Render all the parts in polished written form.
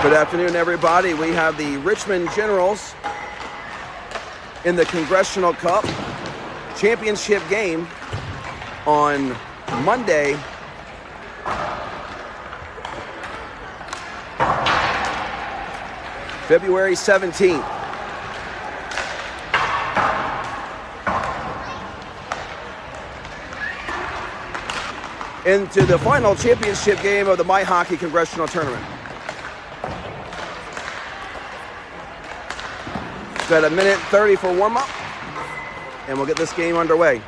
Good afternoon, everybody. We have the Richmond Generals in the Congressional Cup championship game on Monday, February 17th. Into the final championship game of the My Hockey Congressional Tournament. Got a minute 30 for warm-up, and we'll get this game underway.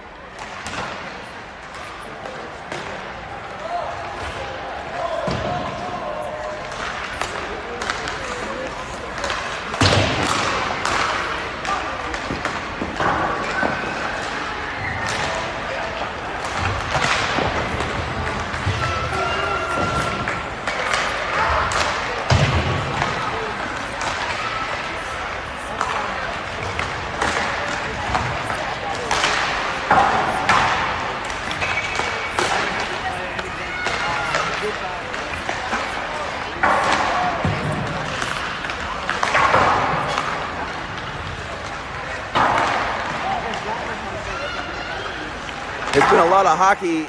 It's been a lot of hockey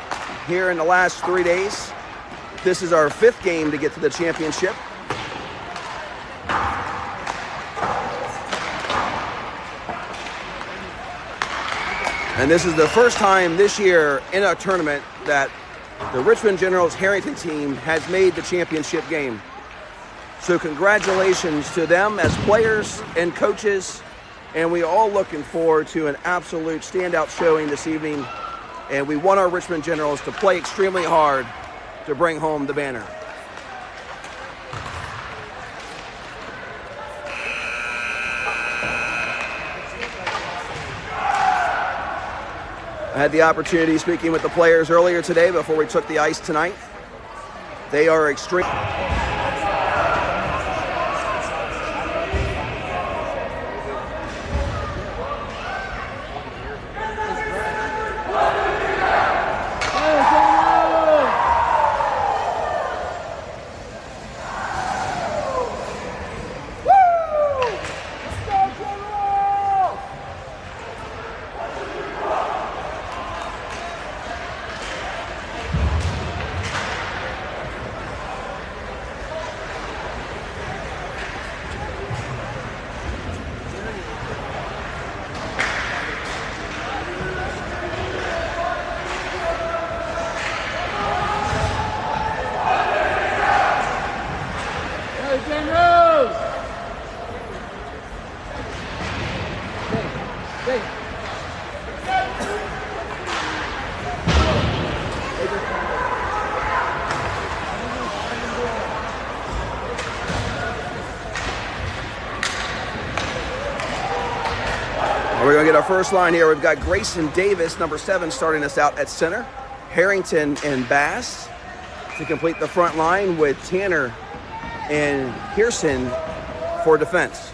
here in the last 3 days. This is our 5th game to get to the championship. And this is the first time this year in a tournament that the Richmond Generals Harrington team has made the championship game. So congratulations to them as players and coaches. And we are all looking forward to an absolute standout showing this evening. And we want our Richmond Generals to play extremely hard to bring home the banner. I had the opportunity speaking with the players earlier today before we took the ice tonight. They are extreme. We're going to get our first line here. We've got Grayson Davis, number 7, starting us out at center. Harrington and Bass to complete the front line with Tanner and Pearson for defense.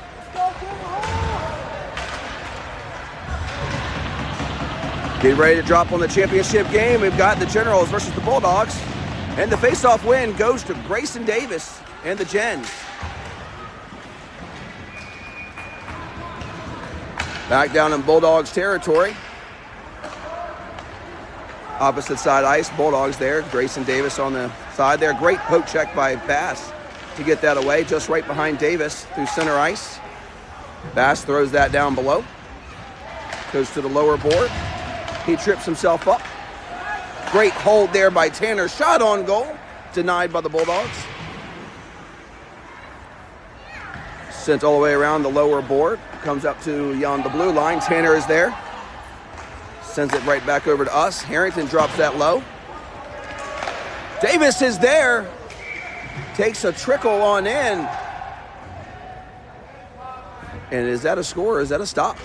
Getting ready to drop on the championship game. We've got the Generals versus the Bulldogs. And the face-off win goes to Grayson Davis and the Gens. Back down in Bulldogs territory. Opposite side ice, Bulldogs there. Grayson Davis on the side there. Great poke check by Bass to get that away. Just right behind Davis through center ice. Bass throws that down below. Goes to the lower board. He trips himself up. Great hold there by Tanner. Shot on goal. Denied by the Bulldogs. Sent all the way around the lower board. Comes up to beyond the blue line. Tanner is there. Sends it right back over to us. Harrington drops that low. Davis is there. Takes a trickle on in. And is that a score or is that a stop? He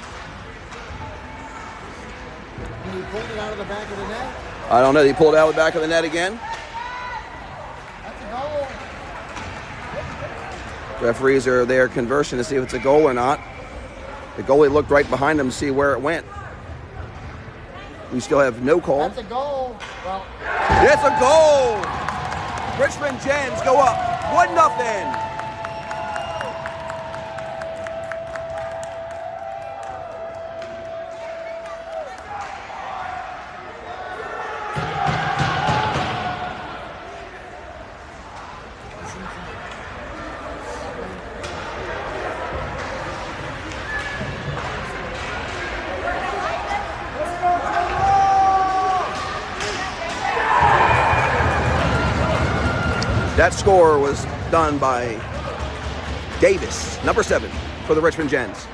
pulled it out of the back of the net. I don't know. He pulled it out of the back of the net again. That's a goal. Referees are there conversing to see if it's a goal or not. The goalie looked right behind him to see where it went. We still have no call. That's a goal. Well, it's a goal. Richmond Gens go up 1-0. That score was done by Davis, number 7 for the Richmond Gens.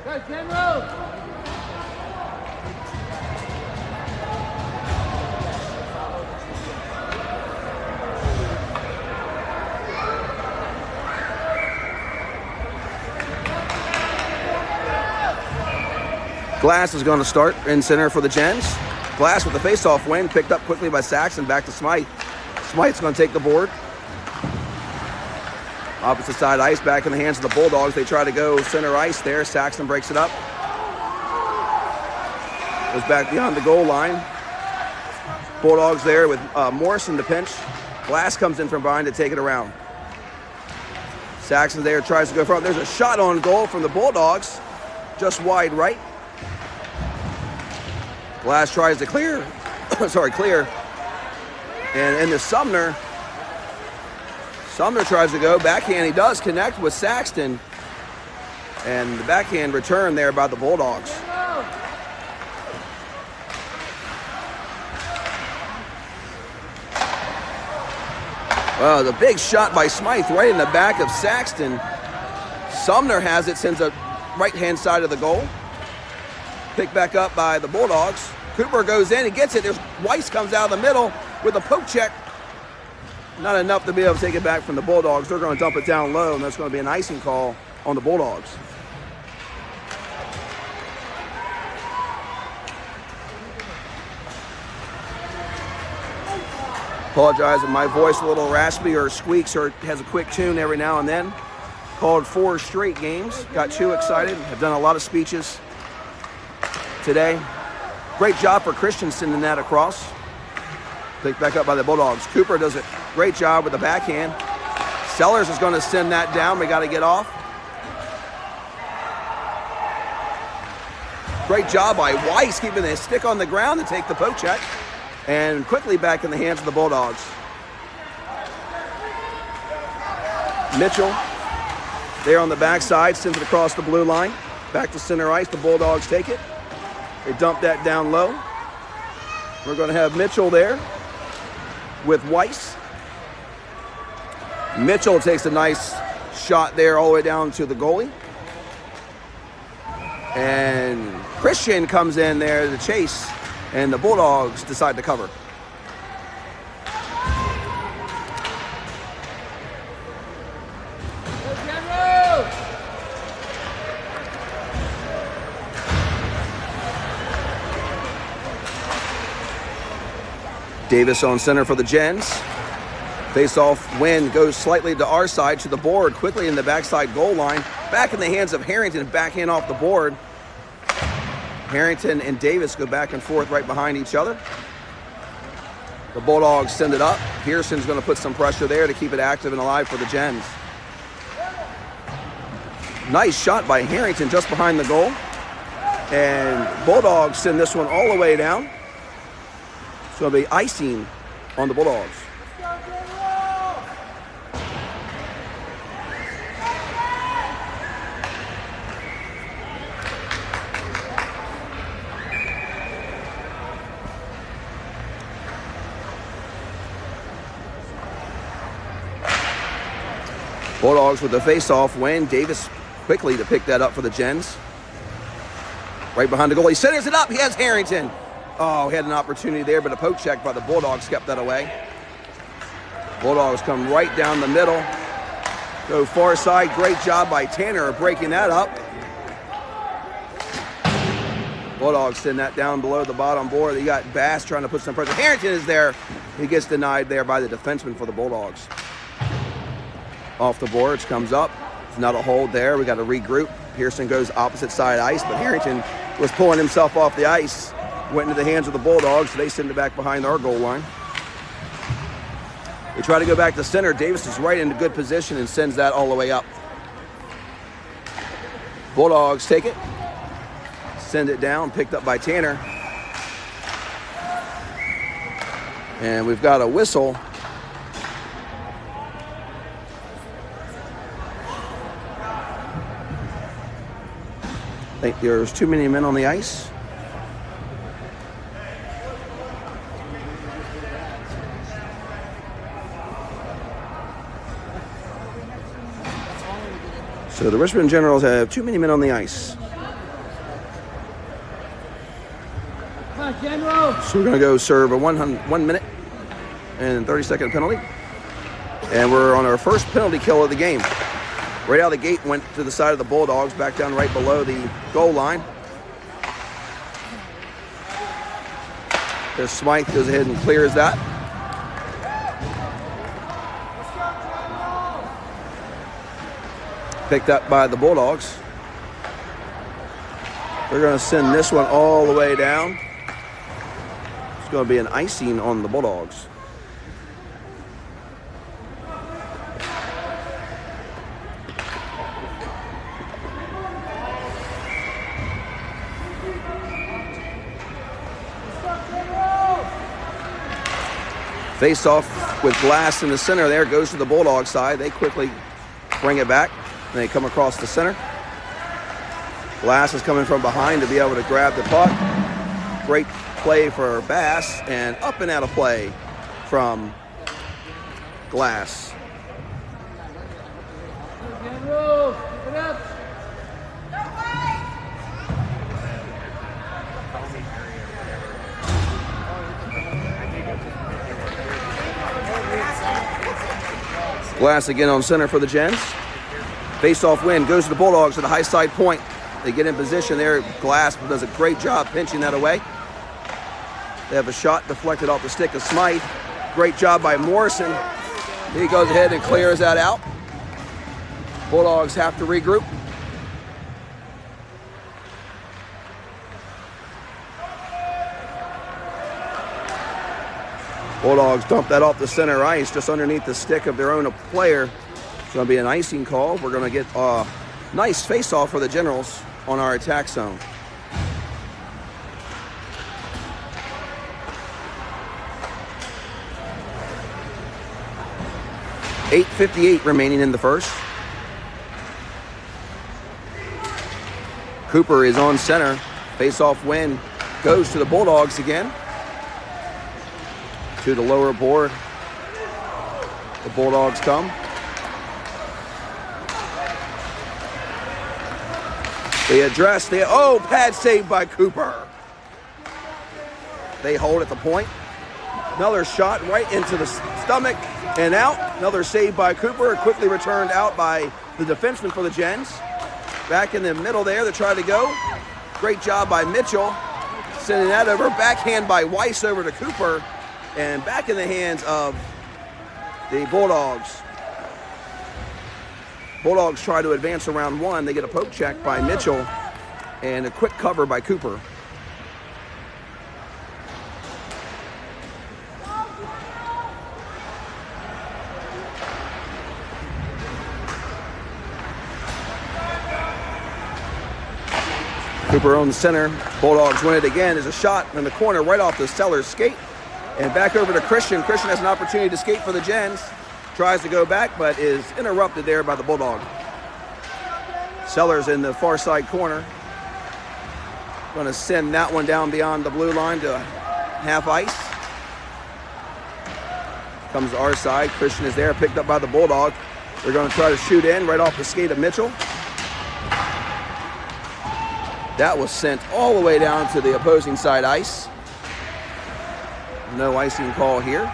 Go, Generals! Glass is going to start in center for the Gens. Glass with the face-off win, picked up quickly by Saxon, back to Smythe. Smythe's going to take the board. Opposite side ice, back in the hands of the Bulldogs. They try to go center ice there. Saxon breaks it up. Goes back beyond the goal line. Bulldogs there with Morrison to pinch. Glass comes in from behind to take it around. Saxon there tries to go front. There's a shot on goal from the Bulldogs, just wide right. Glass tries to clear. Clear. And into Sumner. Sumner tries to go. Backhand, he does connect with Saxton. And the backhand return there by the Bulldogs. Well, the big shot by Smythe right in the back of Saxton. Sumner has it, sends it right-hand side of the goal. Picked back up by the Bulldogs. Cooper goes in, he gets it. There's Weiss comes out of the middle with a poke check. Not enough to be able to take it back from the Bulldogs. They're going to dump it down low, and that's going to be an icing call on the Bulldogs. Apologize if my voice a little raspy or squeaks or has a quick tune every now and then. Called 4 straight games. Got too excited. Have done a lot of speeches today. Great job for Christian sending that across. Picked back up by the Bulldogs. Cooper does a great job with the backhand. Sellers is going to send that down. We got to get off. Great job by Weiss keeping his stick on the ground to take the poke check. And quickly back in the hands of the Bulldogs. Mitchell there on the backside, sends it across the blue line. Back to center ice, the Bulldogs take it. They dump that down low. We're going to have Mitchell there with Weiss. Mitchell takes a nice shot there all the way down to the goalie. And Christian comes in there to chase, and the Bulldogs decide to cover. Davis on center for the Gens. Face-off win goes slightly to our side, to the board, quickly in the backside goal line. Back in the hands of Harrington, backhand off the board. Harrington and Davis go back and forth right behind each other. The Bulldogs send it up. Pearson's going to put some pressure there to keep it active and alive for the Gens. Nice shot by Harrington just behind the goal. And Bulldogs send this one all the way down. So it'll be icing on the Bulldogs. Bulldogs with the face-off win. Davis quickly to pick that up for the Gens. Right behind the goal. He centers it up. He has Harrington. Oh, he had an opportunity there, but a poke check by the Bulldogs kept that away. Bulldogs come right down the middle. Go far side. Great job by Tanner breaking that up. Bulldogs send that down below the bottom board. You got Bass trying to put some pressure. Harrington is there. He gets denied there by the defenseman for the Bulldogs. Off the boards, comes up. It's not a hold there. We got to regroup. Pearson goes opposite side ice, but Harrington was pulling himself off the ice. Went into the hands of the Bulldogs. They send it back behind our goal line. They try to go back to center. Davis is right into good position and sends that all the way up. Bulldogs take it. Send it down, picked up by Tanner. And we've got a whistle. I think there's too many men on the ice. So the Richmond Generals have too many men on the ice. Come on, General. So we're going to go serve a 1 minute and 30-second penalty. And we're on our first penalty kill of the game. Right out of the gate, went to the side of the Bulldogs, back down right below the goal line. There's Smythe, goes ahead and clears that. Picked up by the Bulldogs. They're going to send this one all the way down. It's going to be an icing on the Bulldogs. Face off with Glass in the center there, goes to the Bulldog side. They quickly bring it back, and they come across the center. Glass is coming from behind to be able to grab the puck. Great play for Bass, and up and out of play from Glass. General, keep it up. Glass again on center for the Gens. Face-off win, goes to the Bulldogs at the high side point. They get in position there. Glass does a great job pinching that away. They have a shot deflected off the stick of Smythe. Great job by Morrison. He goes ahead and clears that out. Bulldogs have to regroup. Bulldogs dump that off the center ice just underneath the stick of their own player. It's going to be an icing call. We're going to get a nice face-off for the Generals on our attack zone. .8:58 remaining in the first. Cooper is on center. Face-off win goes to the Bulldogs again. To the lower board, the Bulldogs come. They address the, pad save by Cooper. They hold at the point. Another shot right into the stomach and out. Another save by Cooper, quickly returned out by the defenseman for the Gens. Back in the middle there, they try to go. Great job by Mitchell, sending that over. Backhand by Weiss over to Cooper. And back in the hands of the Bulldogs. Bulldogs try to advance around one. They get a poke check by Mitchell and a quick cover by Cooper. Cooper on the center. Bulldogs win it again. There's a shot in the corner right off the Sellers' skate. And back over to Christian. Christian has an opportunity to skate for the Gens. Tries to go back, but is interrupted there by the Bulldog. Sellers in the far side corner. Going to send that one down beyond the blue line to half ice. Comes to our side. Christian is there, picked up by the Bulldog. They're going to try to shoot in right off the skate of Mitchell. That was sent all the way down to the opposing side ice. No icing call here.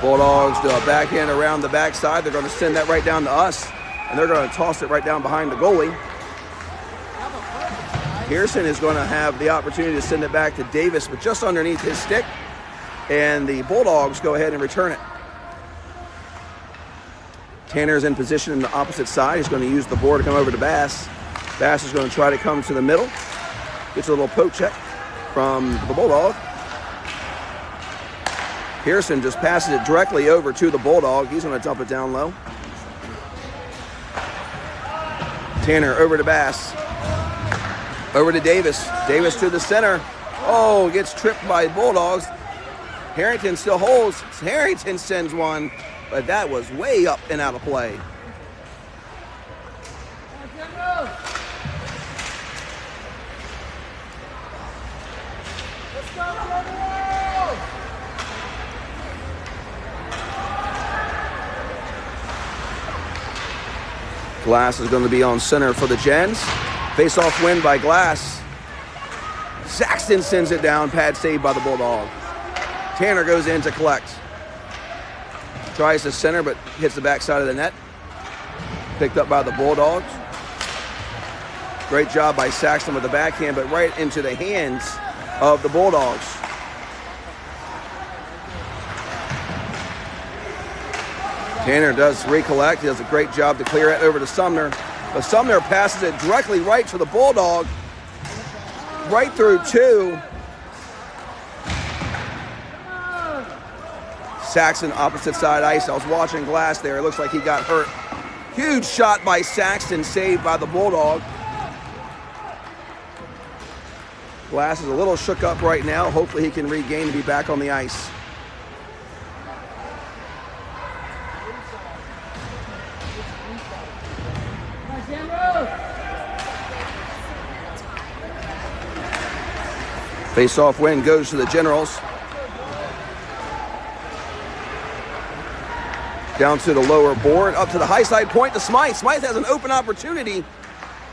Bulldogs do a backhand around the backside. They're going to send that right down to us, and they're going to toss it right down behind the goalie. Pearson is going to have the opportunity to send it back to Davis, but just underneath his stick, and the Bulldogs go ahead and return it. Tanner's in position in the opposite side. He's going to use the board to come over to Bass. Bass is going to try to come to the middle. Gets a little poke check from the Bulldog. Pearson just passes it directly over to the Bulldog. He's going to dump it down low. Tanner over to Bass. Over to Davis. Davis to the center. Oh, gets tripped by Bulldogs. Harrington still holds. Harrington sends one, but that was way up and out of play. Glass is going to be on center for the Gens. Face-off win by Glass. Saxton sends it down. Pad saved by the Bulldog. Tanner goes in to collect. Tries to center, but hits the backside of the net. Picked up by the Bulldogs. Great job by Saxton with the backhand, but right into the hands of the Bulldogs. Tanner does recollect. He does a great job to clear it over to Sumner. But Sumner passes it directly right to the Bulldog. Right through two. Saxton opposite side ice. I was watching Glass there. It looks like he got hurt. Huge shot by Saxton, saved by the Bulldog. Glass is a little shook up right now. Hopefully he can regain and be back on the ice. Face-off win goes to the Generals. Down to the lower board, up to the high side point to Smythe. Smythe has an open opportunity.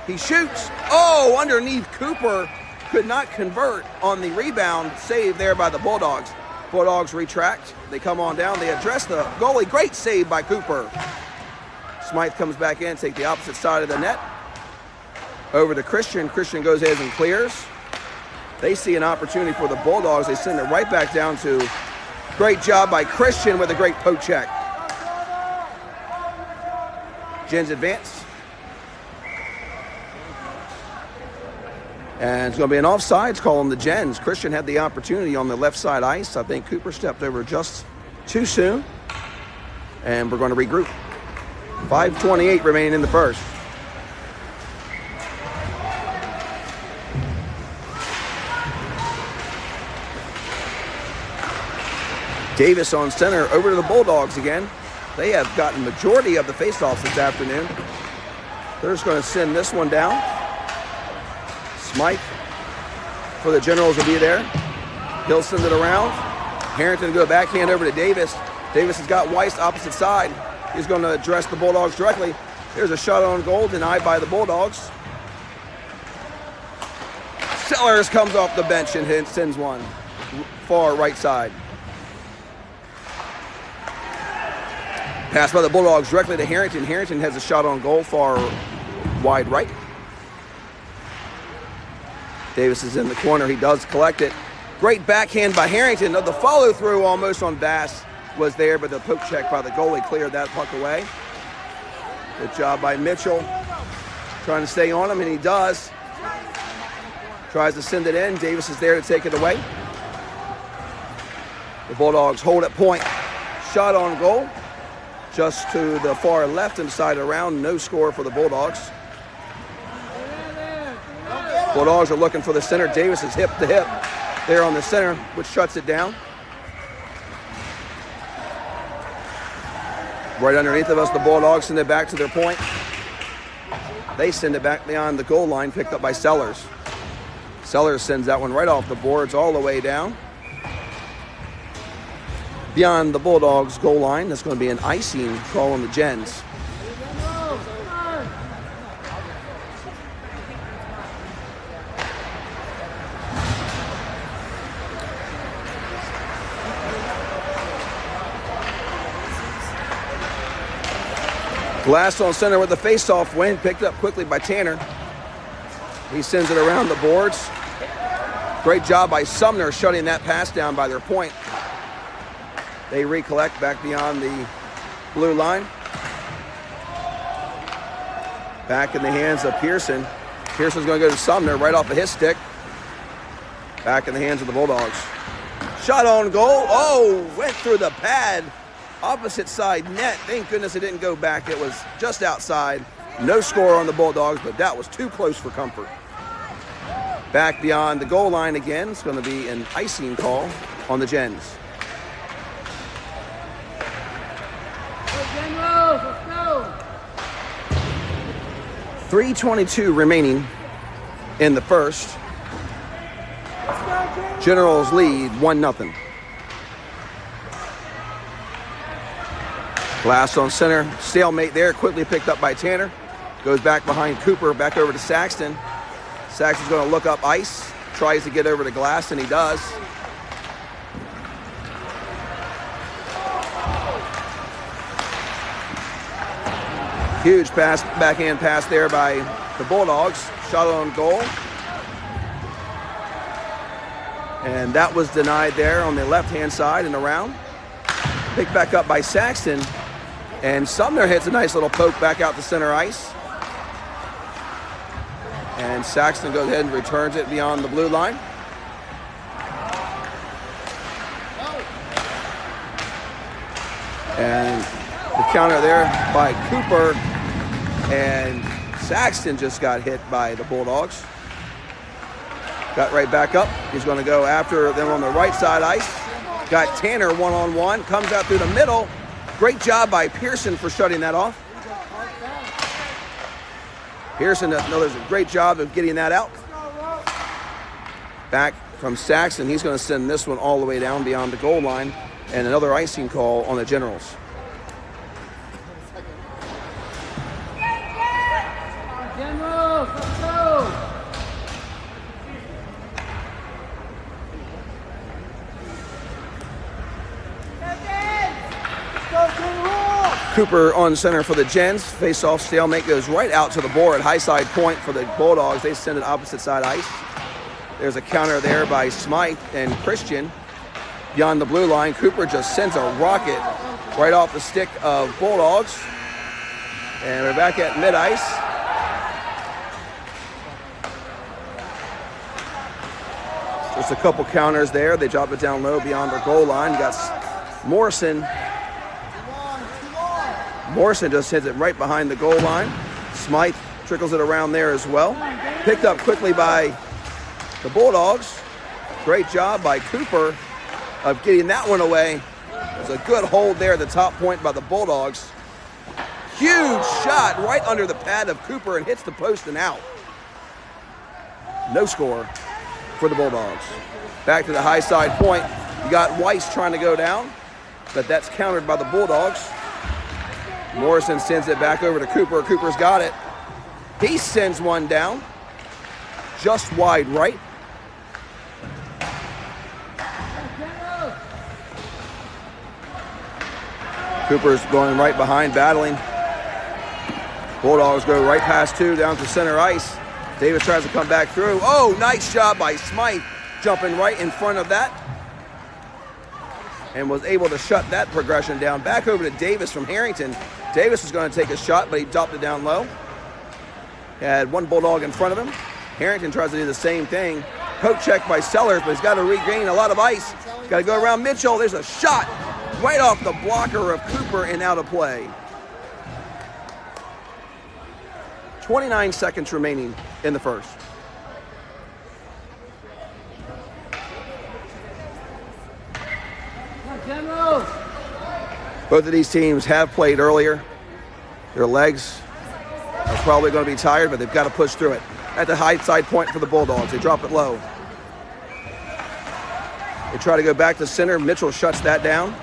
He shoots. Oh, underneath Cooper. Could not convert on the rebound. Save there by the Bulldogs. Bulldogs retract. They come on down. They address the goalie. Great save by Cooper. Smythe comes back in, take the opposite side of the net. Over to Christian. Christian goes ahead and clears. They see an opportunity for the Bulldogs. They send it right back down to. Great job by Christian with a great poke check. Gens advance. And it's going to be an offsides call on the Gens. Christian had the opportunity on the left side ice. I think Cooper stepped over just too soon. And we're going to regroup. 5:28 remaining in the first. Davis on center, over to the Bulldogs again. They have gotten majority of the faceoffs this afternoon. They're just going to send this one down. Smythe for the Generals will be there. He'll send it around. Harrington go backhand over to Davis. Davis has got Weiss opposite side. He's going to address the Bulldogs directly. There's a shot on goal denied by the Bulldogs. Sellers comes off the bench and sends one far right side. Pass by the Bulldogs directly to Harrington. Harrington has a shot on goal far wide right. Davis is in the corner. He does collect it. Great backhand by Harrington. The follow through almost on Bass was there, but the poke check by the goalie cleared that puck away. Good job by Mitchell. Trying to stay on him, and he does. Tries to send it in. Davis is there to take it away. The Bulldogs hold at point. Shot on goal. Just to the far left-hand side around. No score for the Bulldogs. Bulldogs are looking for the center. Davis is hip to hip there on the center, which shuts it down. Right underneath of us, the Bulldogs send it back to their point. They send it back beyond the goal line, picked up by Sellers. Sellers sends that one right off the boards all the way down. Beyond the Bulldogs goal line, that's going to be an icing call on the Gens. Glass on center with the face-off win, picked up quickly by Tanner. He sends it around the boards. Great job by Sumner shutting that pass down by their point. They recollect back beyond the blue line. Back in the hands of Pearson. Pearson's going to go to Sumner right off of his stick. Back in the hands of the Bulldogs. Shot on goal. Oh, went through the pad. Opposite side net. Thank goodness it didn't go back. It was just outside. No score on the Bulldogs, but that was too close for comfort. Back beyond the goal line again. It's going to be an icing call on the Gens. 3:22 remaining in the first. Generals lead 1-0. Glass on center. Stalemate there. Quickly picked up by Tanner. Goes back behind Cooper, back over to Saxton. Saxton's going to look up ice, tries to get over to glass, and he does. Huge pass, backhand pass there by the Bulldogs. Shot on goal. And that was denied there on the left-hand side and around. Picked back up by Saxton. And Sumner hits a nice little poke back out to center ice. And Saxton goes ahead and returns it beyond the blue line. And the counter there by Cooper. And Saxton just got hit by the Bulldogs. Got right back up. He's going to go after them on the right side ice. Got Tanner one-on-one. Comes out through the middle. Great job by Pearson for shutting that off. Pearson does a great job of getting that out. Back from Saxton. He's going to send this one all the way down beyond the goal line. And another icing call on the Generals. Generals, let's go. Cooper on center for the Gens. Face-off stalemate goes right out to the board. High side point for the Bulldogs. They send it opposite side ice. There's a counter there by Smythe and Christian. Beyond the blue line, Cooper just sends a rocket right off the stick of Bulldogs. And we're back at mid-ice. Just a couple counters there. They drop it down low beyond their goal line. You got Morrison. Morrison just hits it right behind the goal line. Smythe trickles it around there as well. Picked up quickly by the Bulldogs. Great job by Cooper of getting that one away. There's a good hold there at the top point by the Bulldogs. Huge shot right under the pad of Cooper and hits the post and out. No score for the Bulldogs. Back to the high side point. You got Weiss trying to go down, but that's countered by the Bulldogs. Morrison sends it back over to Cooper. Cooper's got it. He sends one down. Just wide right. Cooper's going right behind, battling. Bulldogs go right past two down to center ice. Davis tries to come back through. Oh, nice job by Smythe, jumping right in front of that. And was able to shut that progression down. Back over to Davis from Harrington. Davis was going to take a shot, but he dropped it down low. Had one Bulldog in front of him. Harrington tries to do the same thing. Poke check by Sellers, but he's got to regain a lot of ice. Got to go around Mitchell. There's a shot right off the blocker of Cooper and out of play. 29 seconds remaining in the first. Generals. Both of these teams have played earlier. Their legs are probably going to be tired, but they've got to push through it. At the high side point for the Bulldogs, they drop it low. They try to go back to center. Mitchell shuts that down.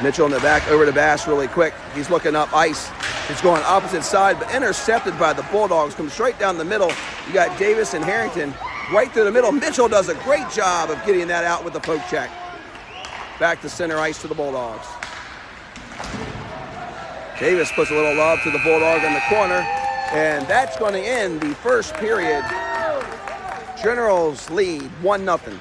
Mitchell in the back over to Bass really quick. He's looking up ice. It's going opposite side, but intercepted by the Bulldogs. Comes straight down the middle. You got Davis and Harrington right through the middle. Mitchell does a great job of getting that out with the poke check. Back to center ice to the Bulldogs. Davis puts a little love to the Bulldog in the corner, and that's going to end the first period. Generals lead 1-0.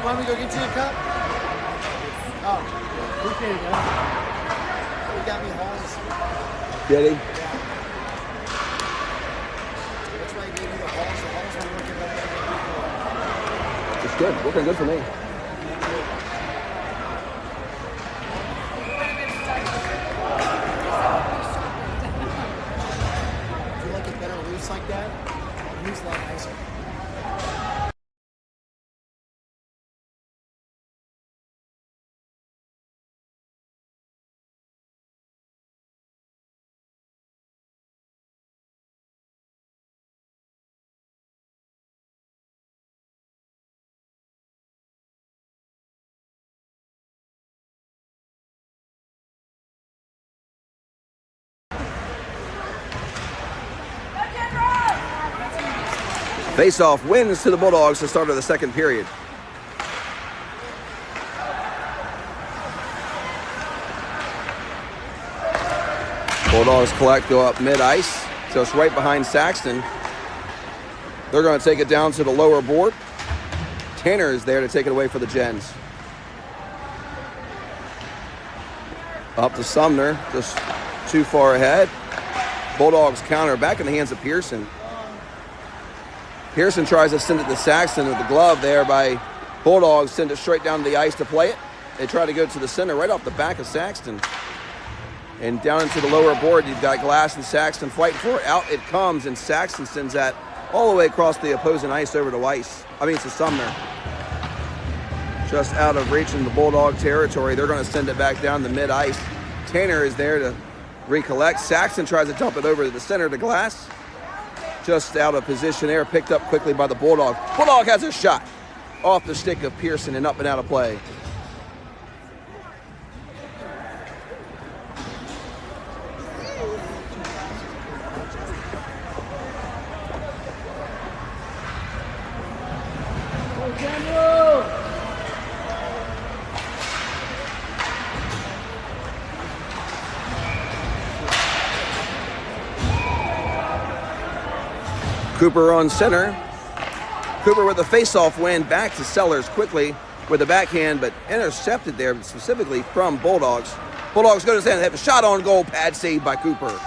Want me to go get you a cup? Oh, Appreciate it, man. he got me Halls. Did he? That's why he gave me the Halls. The Halls were working better. It's good. Looking good for me. If you like it better loose like that, use a lot nicer. Face-off wins to the Bulldogs to start of the second period. Bulldogs collect, go up mid-ice, just right behind Saxton. They're going to take it down to the lower board. Tanner is there to take it away for the Gens. Up to Sumner, just too far ahead. Bulldogs counter back in the hands of Pearson. Pearson tries to send it to Saxton with the glove there by Bulldogs, send it straight down to the ice to play it. They try to go to the center right off the back of Saxton. And down into the lower board, you've got Glass and Saxton fighting for it. Out it comes, and Saxton sends that all the way across the opposing ice over to Sumner. Just out of reach in the Bulldog territory. They're going to send it back down the mid-ice. Tanner is there to recollect. Saxton tries to dump it over to the center to Glass. Just out of position there, picked up quickly by the Bulldog. Bulldog has a shot off the stick of Pearson and up and out of play. Cooper on center. Cooper with a face-off win back to Sellers quickly with a backhand, but intercepted there specifically from Bulldogs. Bulldogs go to stand. They have a shot on goal, pad saved by Cooper.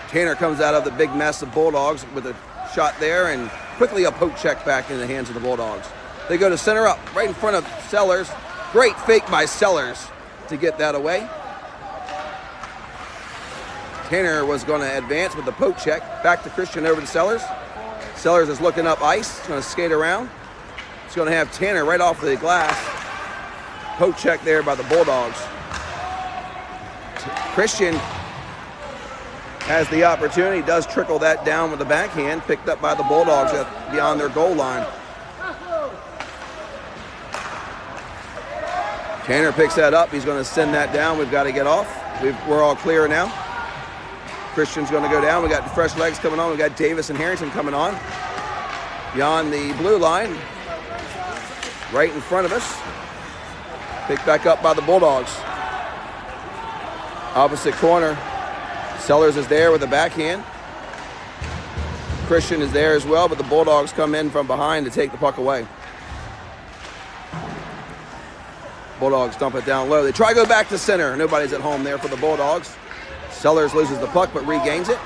Tanner comes out of the big mess of Bulldogs with a shot there, and quickly a poke check back in the hands of the Bulldogs. They go to center up, right in front of Sellers. Great fake by Sellers to get that away. Tanner was going to advance with the poke check. Back to Christian over to Sellers. Sellers is looking up ice. He's going to skate around. He's going to have Tanner right off the glass. Poke check there by the Bulldogs. Christian has the opportunity. Does trickle that down with the backhand. Picked up by the Bulldogs beyond their goal line. Tanner picks that up. He's going to send that down. We've got to get off. We're all clear now. Christian's going to go down. We got fresh legs coming on. We got Davis and Harrington coming on. Beyond the blue line. Right in front of us. Picked back up by the Bulldogs. Opposite corner. Sellers is there with a backhand. Christian is there as well, but the Bulldogs come in from behind to take the puck away. Bulldogs dump it down low. They try to go back to center. Nobody's at home there for the Bulldogs. Sellers loses the puck but regains it.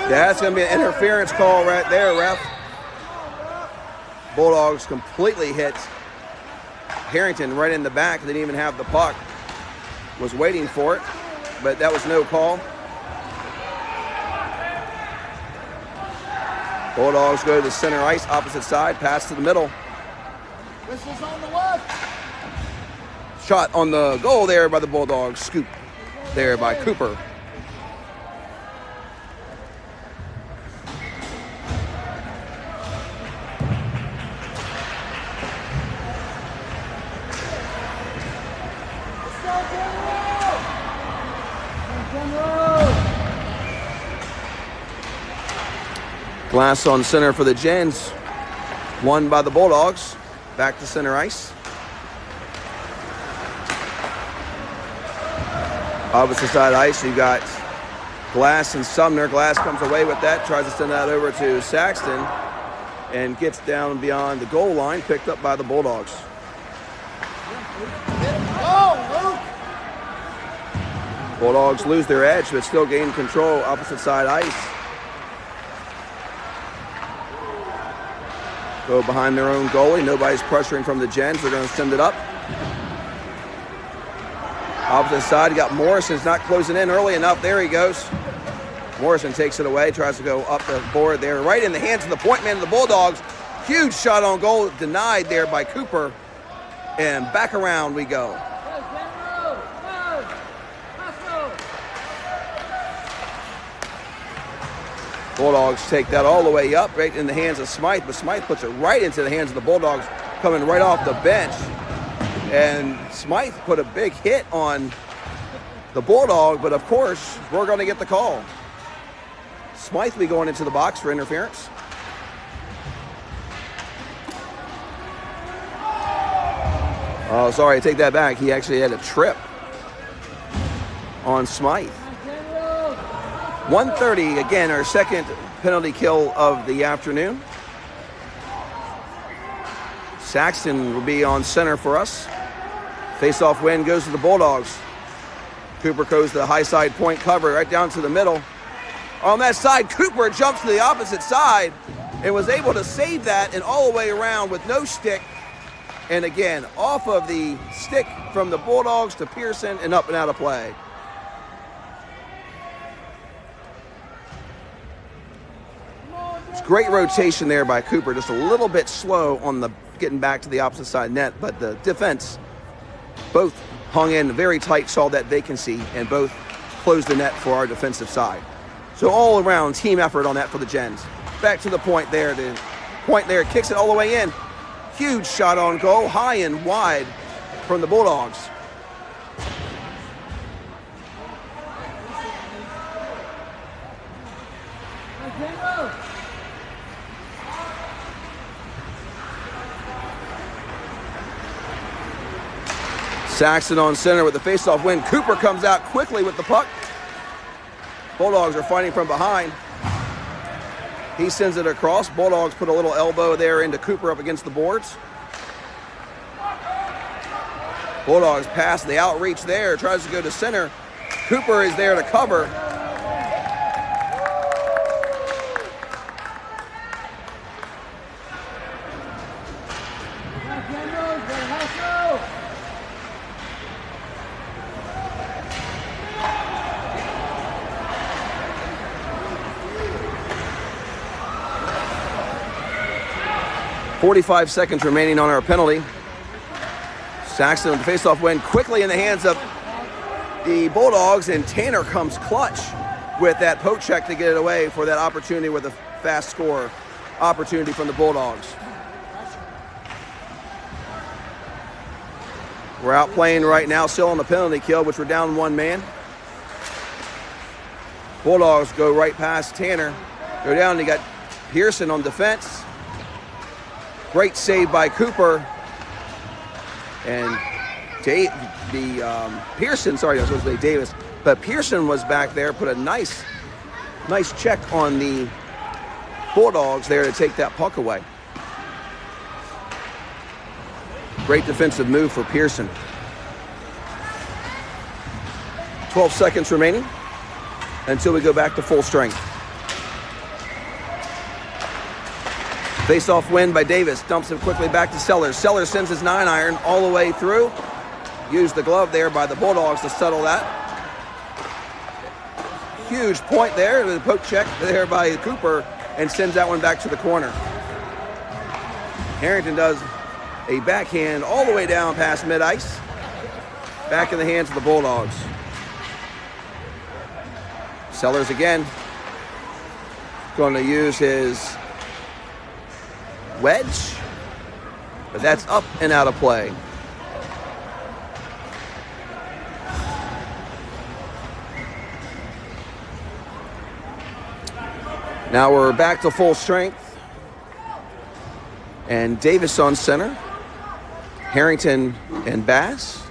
That's going to be an interference call right there, ref. Bulldogs completely hit Harrington right in the back. Didn't even have the puck. Was waiting for it, but that was no call. Bulldogs go to the center ice, opposite side, pass to the middle. Whistle's on the left. Shot on the goal there by the Bulldogs. Scoop there by Cooper. Glass on center for the Gens. Won by the Bulldogs. Back to center ice. Opposite side ice, you got Glass and Sumner. Glass comes away with that, tries to send that over to Saxton, and gets down beyond the goal line, picked up by the Bulldogs. Bulldogs lose their edge, but still gain control opposite side ice. Go behind their own goalie. Nobody's pressuring from the Gens. They're going to send it up. Opposite side, you got Morrison's not closing in early enough. There he goes. Morrison takes it away, tries to go up the board there. Right in the hands of the point man of the Bulldogs. Huge shot on goal, denied there by Cooper. And back around we go. Bulldogs take that all the way up, right in the hands of Smythe, but Smythe puts it right into the hands of the Bulldogs, coming right off the bench. And Smythe put a big hit on the Bulldog, but of course, we're going to get the call. Smythe will be going into the box for interference. Oh, sorry, I take that back. He actually had a trip on Smythe. 1:30, again, our second penalty kill of the afternoon. Saxton will be on center for us. Face-off win goes to the Bulldogs. Cooper goes to the high side point cover right down to the middle. On that side, Cooper jumps to the opposite side and was able to save that and all the way around with no stick. And again, off of the stick from the Bulldogs to Pearson and up and out of play. It's great rotation there by Cooper, just a little bit slow on the getting back to the opposite side net, but the defense both hung in very tight, saw that vacancy, and both closed the net for our defensive side. So all around team effort on that for the Gens. Back to the point there, kicks it all the way in. Huge shot on goal, high and wide from the Bulldogs. Saxton on center with the face-off win. Cooper comes out quickly with the puck. Bulldogs are fighting from behind. He sends it across. Bulldogs put a little elbow there into Cooper up against the boards. Bulldogs pass the outreach there, tries to go to center. Cooper is there to cover. .45 seconds remaining on our penalty. Saxton with the face-off win quickly in the hands of the Bulldogs, and Tanner comes clutch with that poke check to get it away for that opportunity with a fast score opportunity from the Bulldogs. We're out playing right now, still on the penalty kill, which we're down one man. Bulldogs go right past Tanner. Go down, they got Pearson on defense. Great save by Cooper. And Pearson, sorry, I was supposed to say Davis, but Pearson was back there, put a nice check on the Bulldogs there to take that puck away. Great defensive move for Pearson. 12 seconds remaining until we go back to full strength. Face-off win by Davis, dumps it quickly back to Sellers. Sellers sends his 9-iron all the way through. Used the glove there by the Bulldogs to settle that. Huge point there, the poke check there by Cooper, and sends that one back to the corner. Harrington does a backhand all the way down past mid-ice. Back in the hands of the Bulldogs. Sellers again. Going to use his wedge, but that's up and out of play. Now we're back to full strength, and Davis on center, Harrington and Bass,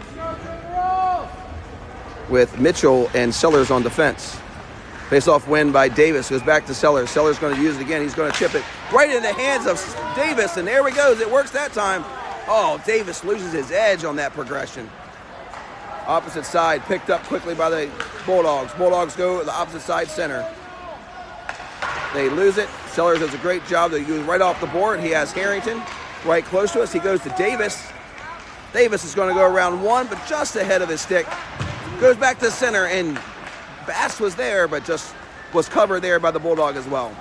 with Mitchell and Sellers on defense. Face-off win by Davis, goes back to Sellers. Sellers going to use it again. He's going to chip it right in the hands of Davis, and there he goes. It works that time. Oh, Davis loses his edge on that progression. Opposite side picked up quickly by the Bulldogs. Bulldogs go to the opposite side center. They lose it. Sellers does a great job. They go right off the board. He has Harrington right close to us. He goes to Davis. Davis is going to go around one, but just ahead of his stick. Goes back to center, and Bass was there, but just was covered there by the Bulldog as well.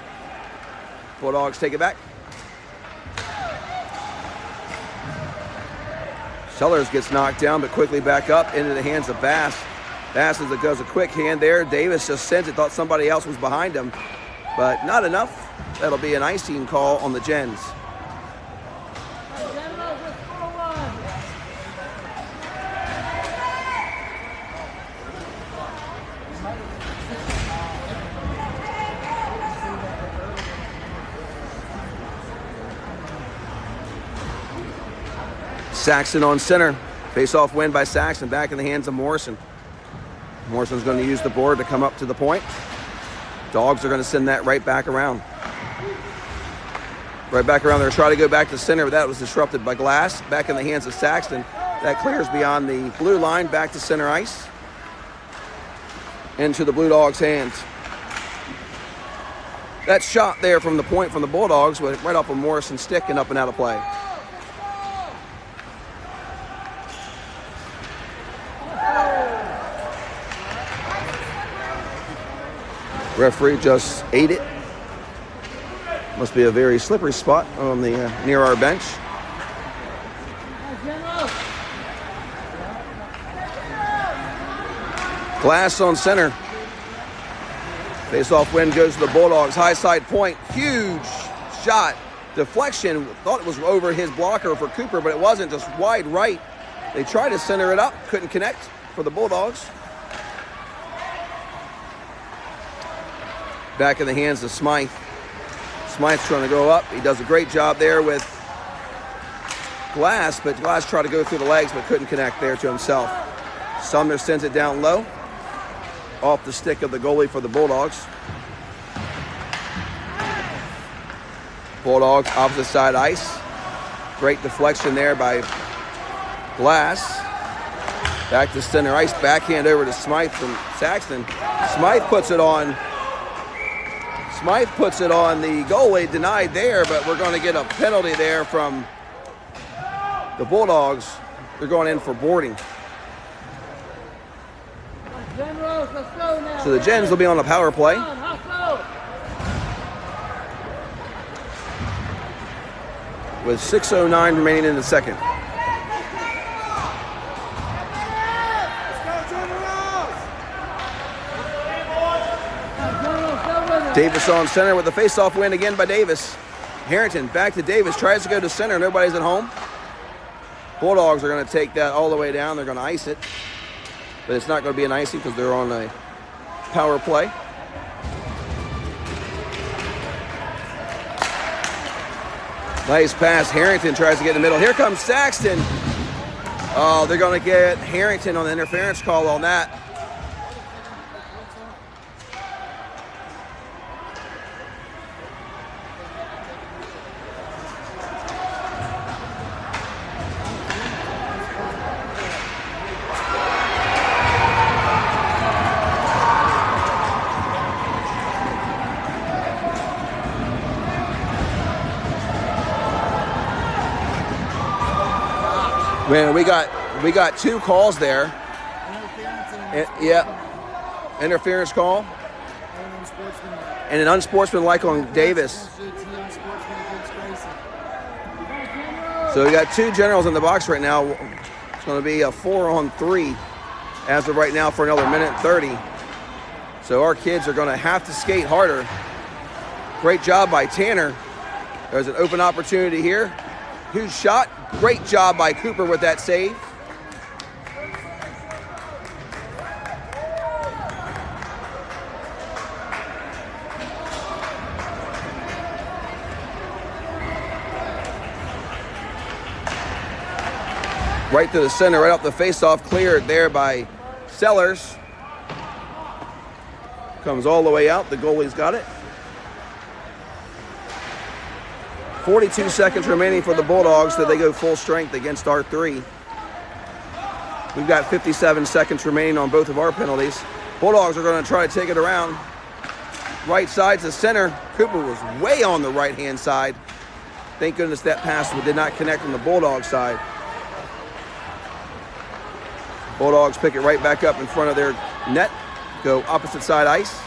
Bulldogs take it back. Sellers gets knocked down, but quickly back up into the hands of Bass. Bass does a quick hand there. Davis just sends it, thought somebody else was behind him, but not enough. That'll be an icing call on the Gens. Saxon on center. Face-off win by Saxon, back in the hands of Morrison. Morrison's going to use the board to come up to the point. Dogs are going to send that right back around. Right back around there, try to go back to center, but that was disrupted by Glass. Back in the hands of Saxton. That clears beyond the blue line, back to center ice. Into the Blue Dogs' hands. That shot there from the point from the Bulldogs went right off of Morrison's stick and up and out of play. Referee just ate it. Must be a very slippery spot on the near our bench. Glass on center. Face-off win goes to the Bulldogs. High side point. Huge shot. Deflection. Thought it was over his blocker for Cooper, but it wasn't. Just wide right. They tried to center it up. Couldn't connect for the Bulldogs. Back in the hands of Smythe. Smythe's trying to go up. He does a great job there with Glass, but Glass tried to go through the legs but couldn't connect there to himself. Sumner sends it down low. Off the stick of the goalie for the Bulldogs. Bulldogs opposite side ice. Great deflection there by Glass. Back to center ice. Backhand over to Smythe from Saxton. Smythe puts it on the goalie, denied there, but we're going to get a penalty there from the Bulldogs. They're going in for boarding. Generals, let's go now. So the Gens will be on a power play. With 6:09 remaining in the second. Davis on center with the face-off win again by Davis. Harrington back to Davis, tries to go to center, nobody's at home. Bulldogs are going to take that all the way down. They're going to ice it. But it's not going to be an icing because they're on a power play. Nice pass. Harrington tries to get in the middle. Here comes Saxton. Oh, they're going to get Harrington on the interference call on that. Man, we got two calls there. Yeah, interference call. And an unsportsmanlike on Davis. So we got two Generals in the box right now. It's going to be a 4-on-3 as of right now for another minute and 30. So our kids are going to have to skate harder. Great job by Tanner. There's an open opportunity here. Huge shot. Great job by Cooper with that save. Right to the center, right off the face-off, cleared there by Sellers. Comes all the way out. The goalie's got it. 42 seconds remaining for the Bulldogs that they go full strength against R3. We've got 57 seconds remaining on both of our penalties. Bulldogs are going to try to take it around. Right side to center. Cooper was way on the right-hand side. Thank goodness that pass did not connect on the Bulldog side. Bulldogs pick it right back up in front of their net. Go opposite side ice.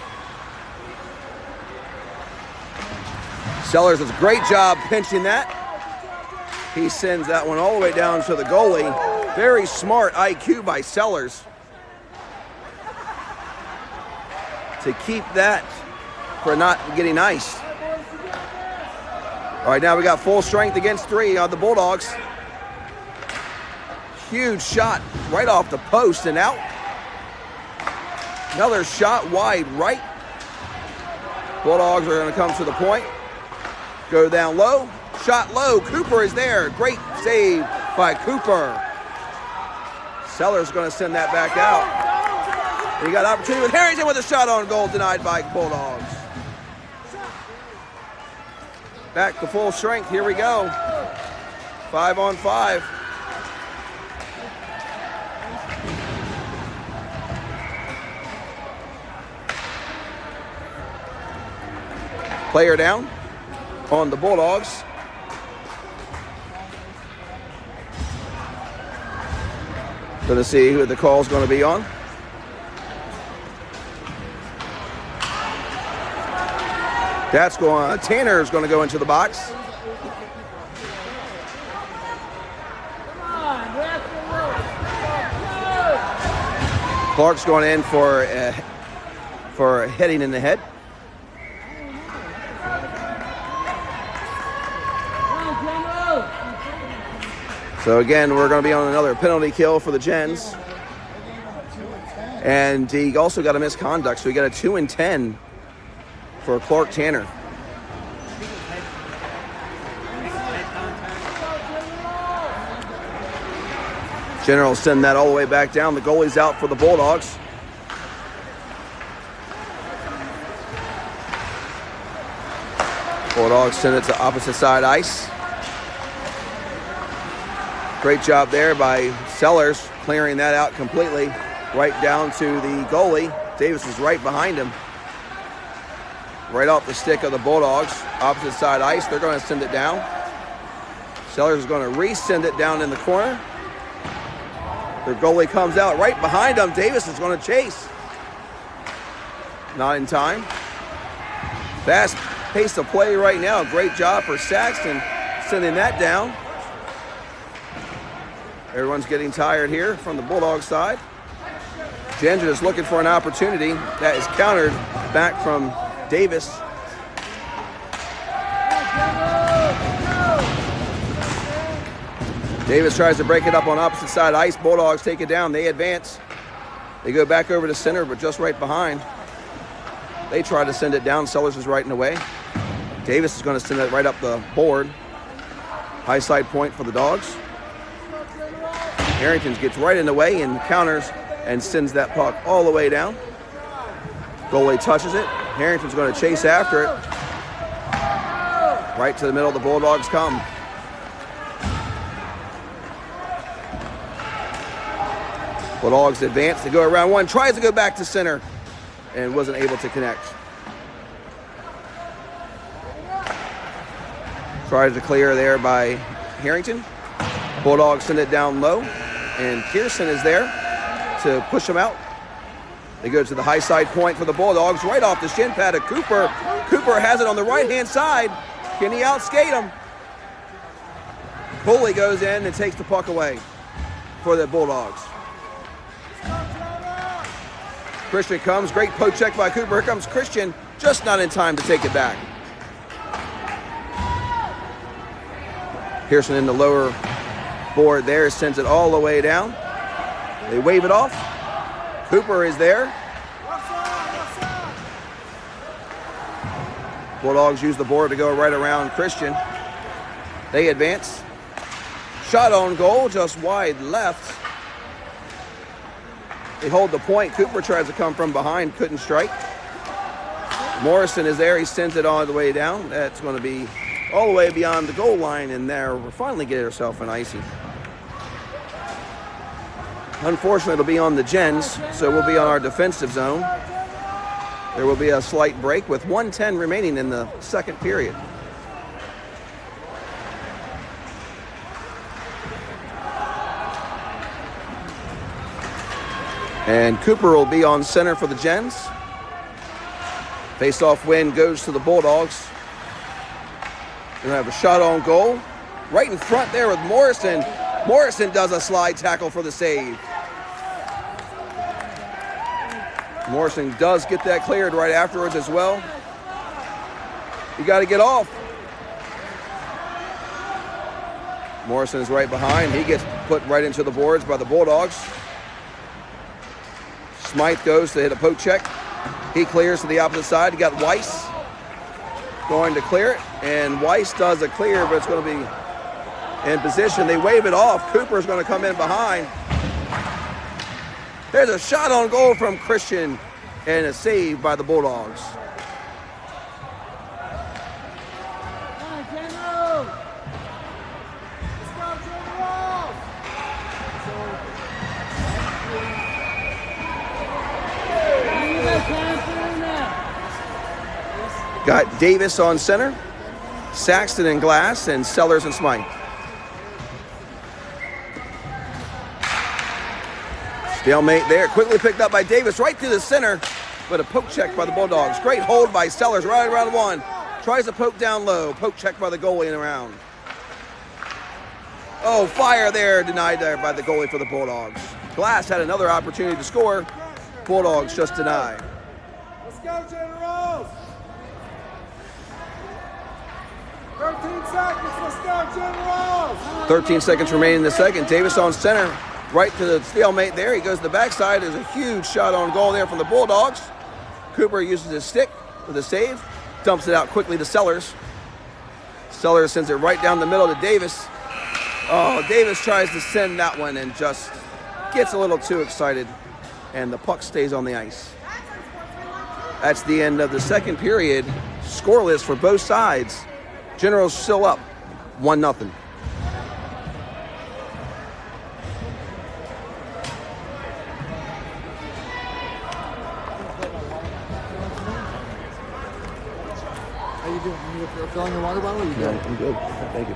Sellers does a great job pinching that. He sends that one all the way down to the goalie. Very smart IQ by Sellers to keep that for not getting iced. All right, now we got full strength against 3 on the Bulldogs. Huge shot right off the post and out. Another shot wide right. Bulldogs are going to come to the point. Go down low, shot low. Cooper is there. Great save by Cooper. Sellers going to send that back out. You got opportunity with Harrington with a shot on goal, denied by Bulldogs. Back to full strength, here we go. 5-on-5. Player down on the Bulldogs. Going to see who the call is going to be on. That's going. Tanner is going to go into the box. Clark's going in for heading in the head. So again, we're going to be on another penalty kill for the Gens. And he also got a misconduct, so he got a 2 and 10 for Clark Tanner. Generals send that all the way back down. The goalie's out for the Bulldogs. Bulldogs send it to opposite side ice. Great job there by Sellers, clearing that out completely, right down to the goalie. Davis is right behind him. Right off the stick of the Bulldogs, opposite side ice. They're going to send it down. Sellers is going to re-send it down in the corner. Their goalie comes out right behind them. Davis is going to chase. Not in time. Fast pace of play right now. Great job for Saxton sending that down. Everyone's getting tired here from the Bulldog side. Ginger is looking for an opportunity. That is countered back from Davis. Davis tries to break it up on opposite side ice. Bulldogs take it down. They advance. They go back over to center, but just right behind. They try to send it down. Sellers is right in the way. Davis is going to send it right up the board. High side point for the Dogs. Harrington gets right in the way and counters and sends that puck all the way down. Goalie touches it. Harrington's going to chase after it. Right to the middle, the Bulldogs come. Bulldogs advance to go around one, tries to go back to center and wasn't able to connect. Tries to clear there by Harrington. Bulldogs send it down low, and Pearson is there to push him out. They go to the high side point for the Bulldogs, right off the shin pad of Cooper. Cooper has it on the right-hand side. Can he outskate him? Coley goes in and takes the puck away for the Bulldogs. Christian comes, great poke check by Cooper. Here comes Christian, just not in time to take it back. Pearson in the lower board there, sends it all the way down. They wave it off. Cooper is there. Bulldogs use the board to go right around Christian. They advance. Shot on goal, just wide left. They hold the point. Cooper tries to come from behind, couldn't strike. Morrison is there. He sends it all the way down. That's going to be all the way beyond the goal line, and there we're finally getting ourselves an icy. Unfortunately, it'll be on the Gens, so we'll be on our defensive zone. There will be a slight break with 1:10 remaining in the second period. And Cooper will be on center for the Gens. Face-off win goes to the Bulldogs. We're going to have a shot on goal. Right in front there with Morrison. Morrison does a slide tackle for the save. Morrison does get that cleared right afterwards as well. You got to get off. Morrison is right behind. He gets put right into the boards by the Bulldogs. Smythe goes to hit a poke check. He clears to the opposite side. You got Weiss going to clear it. And Weiss does a clear, but it's going to be in position. They wave it off. Cooper's going to come in behind. There's a shot on goal from Christian and a save by the Bulldogs. Got Davis on center, Saxton and Glass, and Sellers and Smythe. Stalemate there, quickly picked up by Davis right through the center, but a poke check by the Bulldogs. Great hold by Sellers right around one. Tries to poke down low, poke check by the goalie and around. Oh, fire there, denied there by the goalie for the Bulldogs. Glass had another opportunity to score. Bulldogs just deny. Let's go, Generals! 13 seconds, let's go, Generals! 13 seconds remaining in the second. Davis on center, right to the stalemate there. He goes to the backside. There's a huge shot on goal there from the Bulldogs. Cooper uses his stick with a save, dumps it out quickly to Sellers. Sellers sends it right down the middle to Davis. Oh, Davis tries to send that one and just gets a little too excited, and the puck stays on the ice. That's the end of the second period. Scoreless for both sides. Generals still up 1-0. How you doing? You filling your water bottle? Or you good? Yeah, I'm good. Thank you.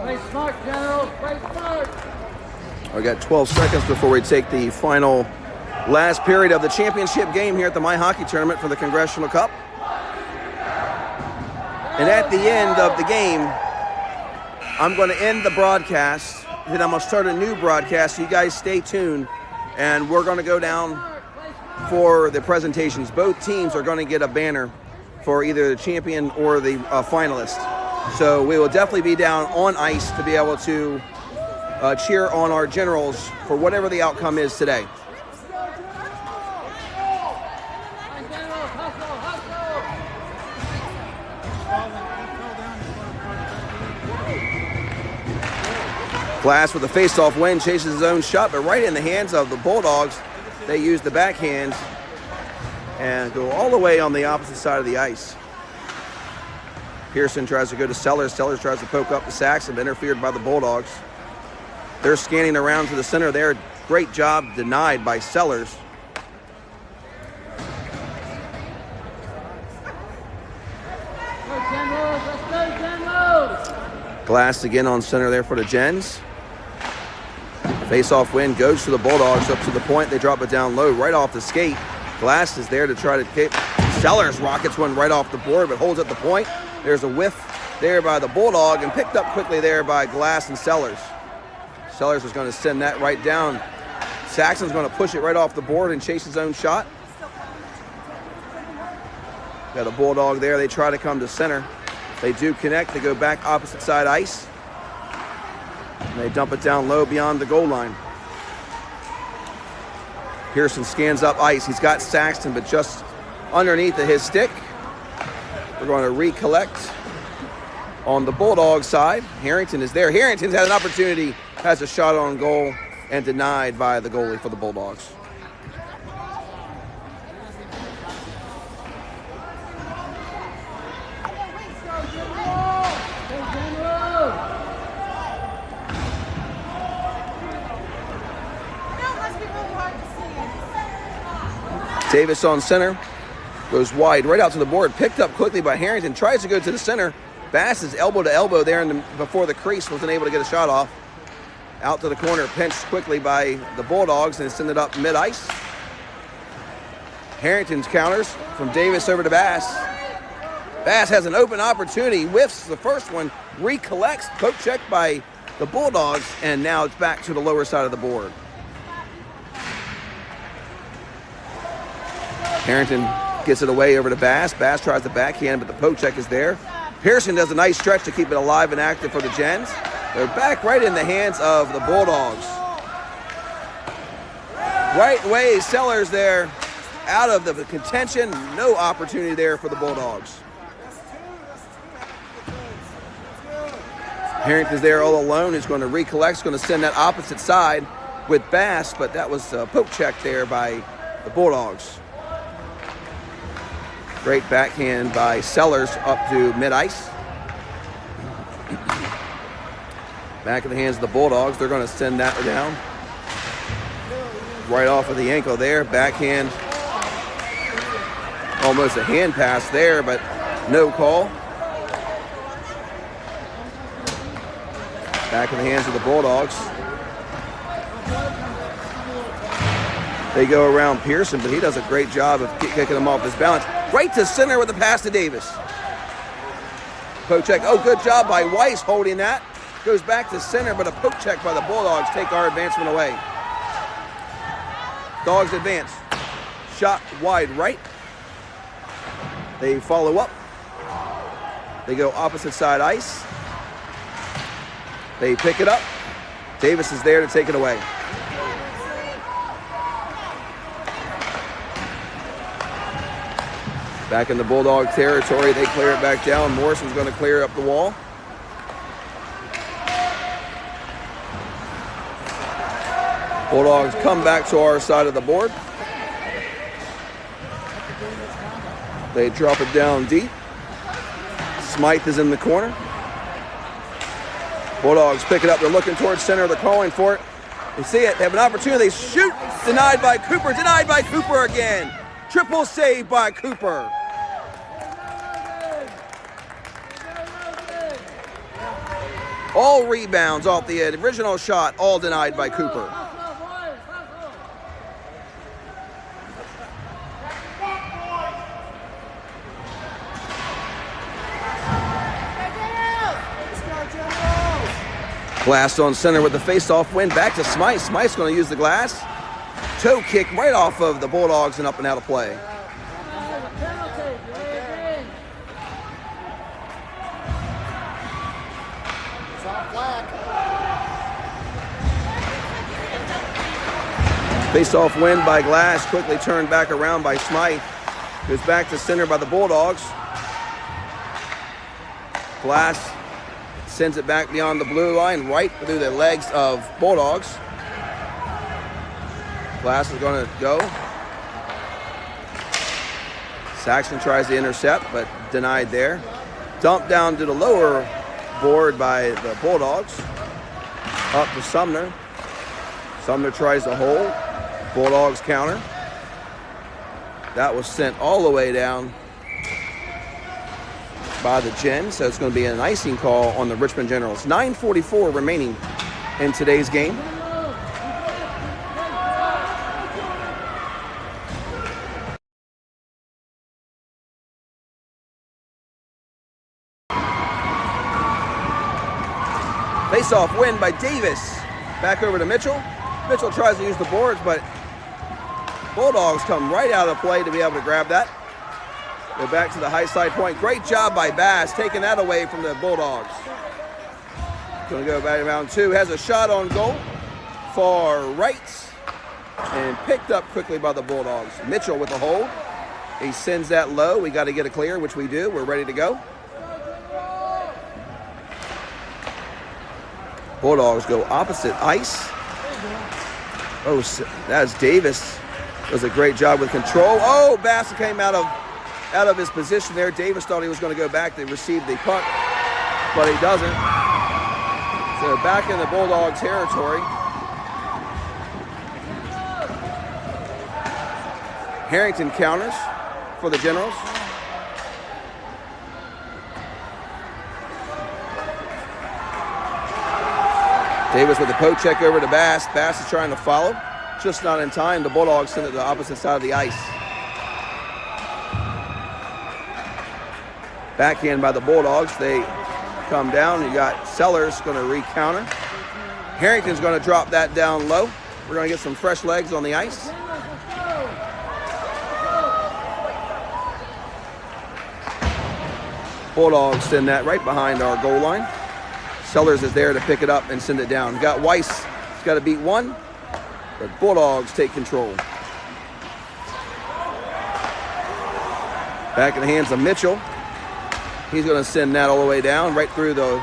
Play smart, Generals. Play smart. We got 12 seconds before we take the final last period of the championship game here at the My Hockey Tournament for the Congressional Cup. And at the end of the game, I'm going to end the broadcast. Then I'm going to start a new broadcast, so you guys stay tuned. And we're going to go down for the presentations. Both teams are going to get a banner for either the champion or the finalist. So we will definitely be down on ice to be able to cheer on our Generals for whatever the outcome is today. Glass with a face-off win, chases his own shot, but right in the hands of the Bulldogs. They use the backhand and go all the way on the opposite side of the ice. Pearson tries to go to Sellers. Sellers tries to poke up the Saxton, interfered by the Bulldogs. They're scanning around to the center there. Great job denied by Sellers. Go, Generals. Let's go, Generals. Glass again on center there for the Gens. Face-off win goes to the Bulldogs up to the point. They drop it down low right off the skate. Glass is there to try to kick. Sellers rockets one right off the board, but holds at the point. There's a whiff there by the Bulldog and picked up quickly there by Glass and Sellers. Sellers is going to send that right down. Saxon's going to push it right off the board and chase his own shot. Got a Bulldog there. They try to come to center. They do connect. They go back opposite side ice. And they dump it down low beyond the goal line. Pearson scans up ice. He's got Saxton, but just underneath of his stick. We're going to recollect on the Bulldog side. Harrington is there. Harrington's had an opportunity, has a shot on goal, and denied by the goalie for the Bulldogs. Davis on center, goes wide right out to the board, picked up quickly by Harrington, tries to go to the center. Bass is elbow to elbow there before the crease, wasn't able to get a shot off. Out to the corner, pinched quickly by the Bulldogs and send it up mid-ice. Harrington's counters from Davis over to Bass. Bass has an open opportunity, whiffs the first one, recollects, poke check by the Bulldogs, and now it's back to the lower side of the board. Harrington gets it away over to Bass. Bass tries the backhand, but the poke check is there. Pearson does a nice stretch to keep it alive and active for the Gens. They're back right in the hands of the Bulldogs. Right away, Sellers there out of the contention. No opportunity there for the Bulldogs. Harrington's there all alone. He's going to recollect. He's going to send that opposite side with Bass, but that was a poke check there by the Bulldogs. Great backhand by Sellers up to mid-ice. Back in the hands of the Bulldogs. They're going to send that down. Right off of the ankle there. Backhand. Almost a hand pass there, but no call. Back in the hands of the Bulldogs. They go around Pearson, but he does a great job of kicking him off his balance. Right to center with the pass to Davis. Poke check. Oh, good job by Weiss holding that. Goes back to center, but a poke check by the Bulldogs take our advancement away. Dogs advance. Shot wide right. They follow up. They go opposite side ice. They pick it up. Davis is there to take it away. Back in the Bulldog territory, they clear it back down. Morrison's going to clear up the wall. Bulldogs come back to our side of the board. They drop it down deep. Smythe is in the corner. Bulldogs pick it up. They're looking towards center. They're calling for it. They see it. They have an opportunity. They shoot. Denied by Cooper. Denied by Cooper again. Triple save by Cooper. All rebounds off the original shot, all denied by Cooper. Glass on center with the face-off win. Back to Smythe. Smythe's going to use the glass. Toe kick right off of the Bulldogs and up and out of play. Face-off win by Glass. Quickly turned back around by Smythe. Goes back to center by the Bulldogs. Glass sends it back beyond the blue line, right through the legs of Bulldogs. Glass is going to go. Saxon tries to intercept, but denied there. Dumped down to the lower board by the Bulldogs. Up to Sumner. Sumner tries to hold. Bulldogs counter. That was sent all the way down by the Gens, so it's going to be an icing call on the Richmond Generals. 9:44 remaining in today's game. Face-off win by Davis. Back over to Mitchell. Mitchell tries to use the boards, but Bulldogs come right out of play to be able to grab that. Go back to the high side point. Great job by Bass, taking that away from the Bulldogs. Going to go back around two. Has a shot on goal. Far right. And picked up quickly by the Bulldogs. Mitchell with the hold. He sends that low. We got to get it clear, which we do. We're ready to go. Bulldogs go opposite ice. Oh, that's Davis. Does a great job with control. Oh, Bass came out of his position there. Davis thought he was going to go back to receive the puck, but he doesn't. So back in the Bulldog territory. Harrington counters for the Generals. Davis with the poke check over to Bass. Bass is trying to follow. Just not in time. The Bulldogs send it to the opposite side of the ice. Backhand by the Bulldogs. They come down. You got Sellers going to re-counter. Harrington's going to drop that down low. We're going to get some fresh legs on the ice. Bulldogs send that right behind our goal line. Sellers is there to pick it up and send it down. Got Weiss, he's got to beat one, but Bulldogs take control. Back in the hands of Mitchell. He's going to send that all the way down, right through the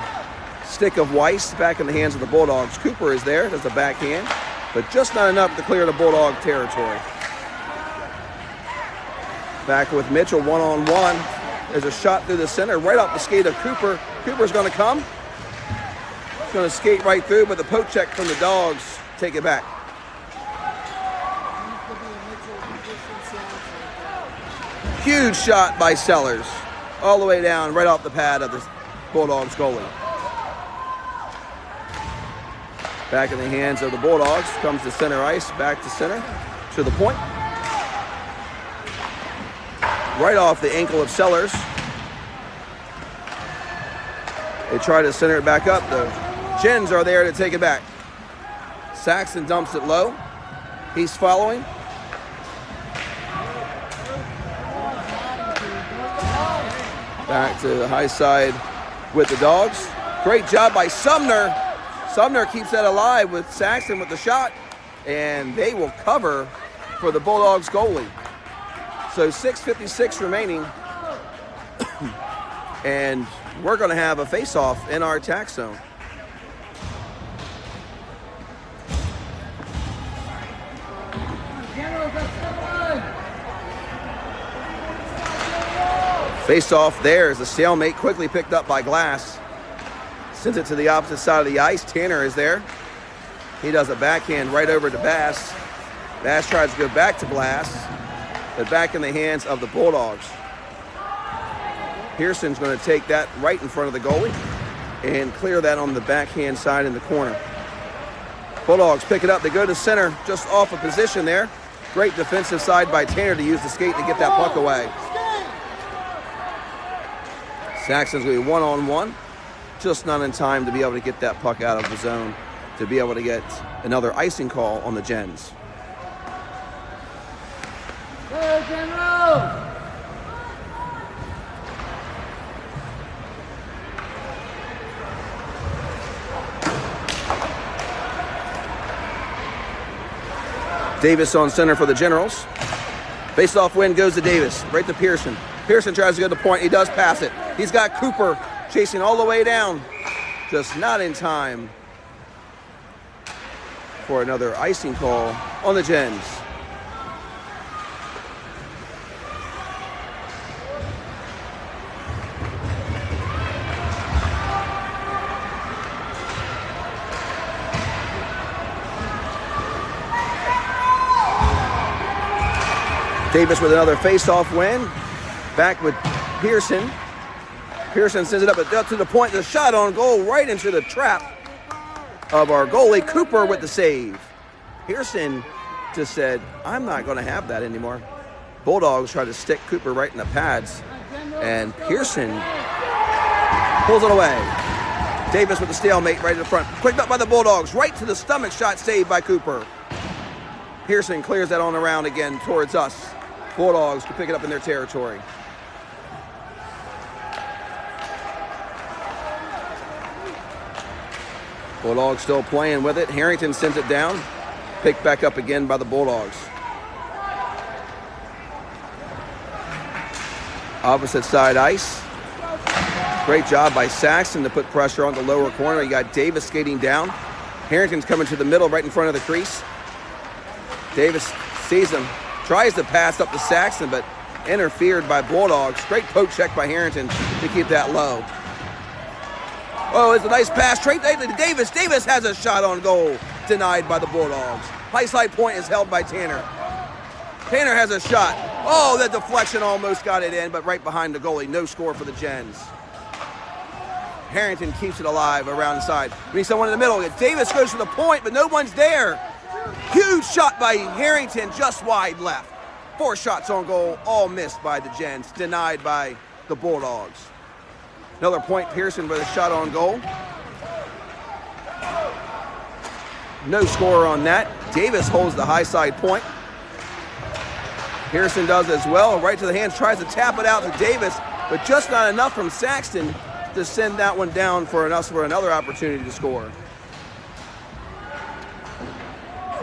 stick of Weiss, back in the hands of the Bulldogs. Cooper is there, does the backhand, but just not enough to clear the Bulldog territory. Back with Mitchell, one-on-one. There's a shot through the center, right off the skate of Cooper. Cooper's going to come. He's going to skate right through, but the poke check from the Dogs take it back. Huge shot by Sellers, all the way down, right off the pad of the Bulldogs goalie. Back in the hands of the Bulldogs, comes to center ice, back to center, to the point. Right off the ankle of Sellers. They try to center it back up. The Gens are there to take it back. Saxon dumps it low. He's following. Back to the high side with the Dogs. Great job by Sumner. Sumner keeps that alive with Saxon with the shot, and they will cover for the Bulldogs goalie. So 6:56 remaining, and we're going to have a face-off in our attack zone. Face-off there is a stalemate, quickly picked up by Glass. Sends it to the opposite side of the ice. Tanner is there. He does a backhand right over to Bass. Bass tries to go back to Glass, but back in the hands of the Bulldogs. Pearson's going to take that right in front of the goalie and clear that on the backhand side in the corner. Bulldogs pick it up. They go to center, just off a position there. Great defensive side by Tanner to use the skate to get that puck away. Saxon's going to be one-on-one. Just not in time to be able to get that puck out of the zone to be able to get another icing call on the Gens. Go, Generals! Davis on center for the Generals. Face-off win goes to Davis, right to Pearson. Pearson tries to go to the point. He does pass it. He's got Cooper chasing all the way down. Just not in time for another icing call on the Gens. Davis with another face-off win. Back with Pearson. Pearson sends it up to the point. The shot on goal right into the trap of our goalie. Cooper with the save. Pearson just said, I'm not going to have that anymore. Bulldogs try to stick Cooper right in the pads, and Pearson pulls it away. Davis with the stalemate right in the front. Quicked up by the Bulldogs. Right to the stomach shot saved by Cooper. Pearson clears that on around again towards us. Bulldogs can pick it up in their territory. Bulldogs still playing with it. Harrington sends it down. Picked back up again by the Bulldogs. Opposite side ice. Great job by Saxon to put pressure on the lower corner. You got Davis skating down. Harrington's coming to the middle right in front of the crease. Davis sees him. Tries to pass up to Saxon, but interfered by Bulldogs. Great poke check by Harrington to keep that low. Oh, it's a nice pass straight to Davis. Davis has a shot on goal, denied by the Bulldogs. High side point is held by Tanner. Tanner has a shot. Oh, that deflection almost got it in, but right behind the goalie. No score for the Gens. Harrington keeps it alive around the side. We need someone in the middle. Davis goes to the point, but no one's there. Huge shot by Harrington, just wide left. 4 shots on goal, all missed by the Gens, denied by the Bulldogs. Another point, Pearson with a shot on goal. No score on that. Davis holds the high side point. Pearson does as well, right to the hands, tries to tap it out to Davis. but just not enough from Saxton to send that one down for another opportunity to score.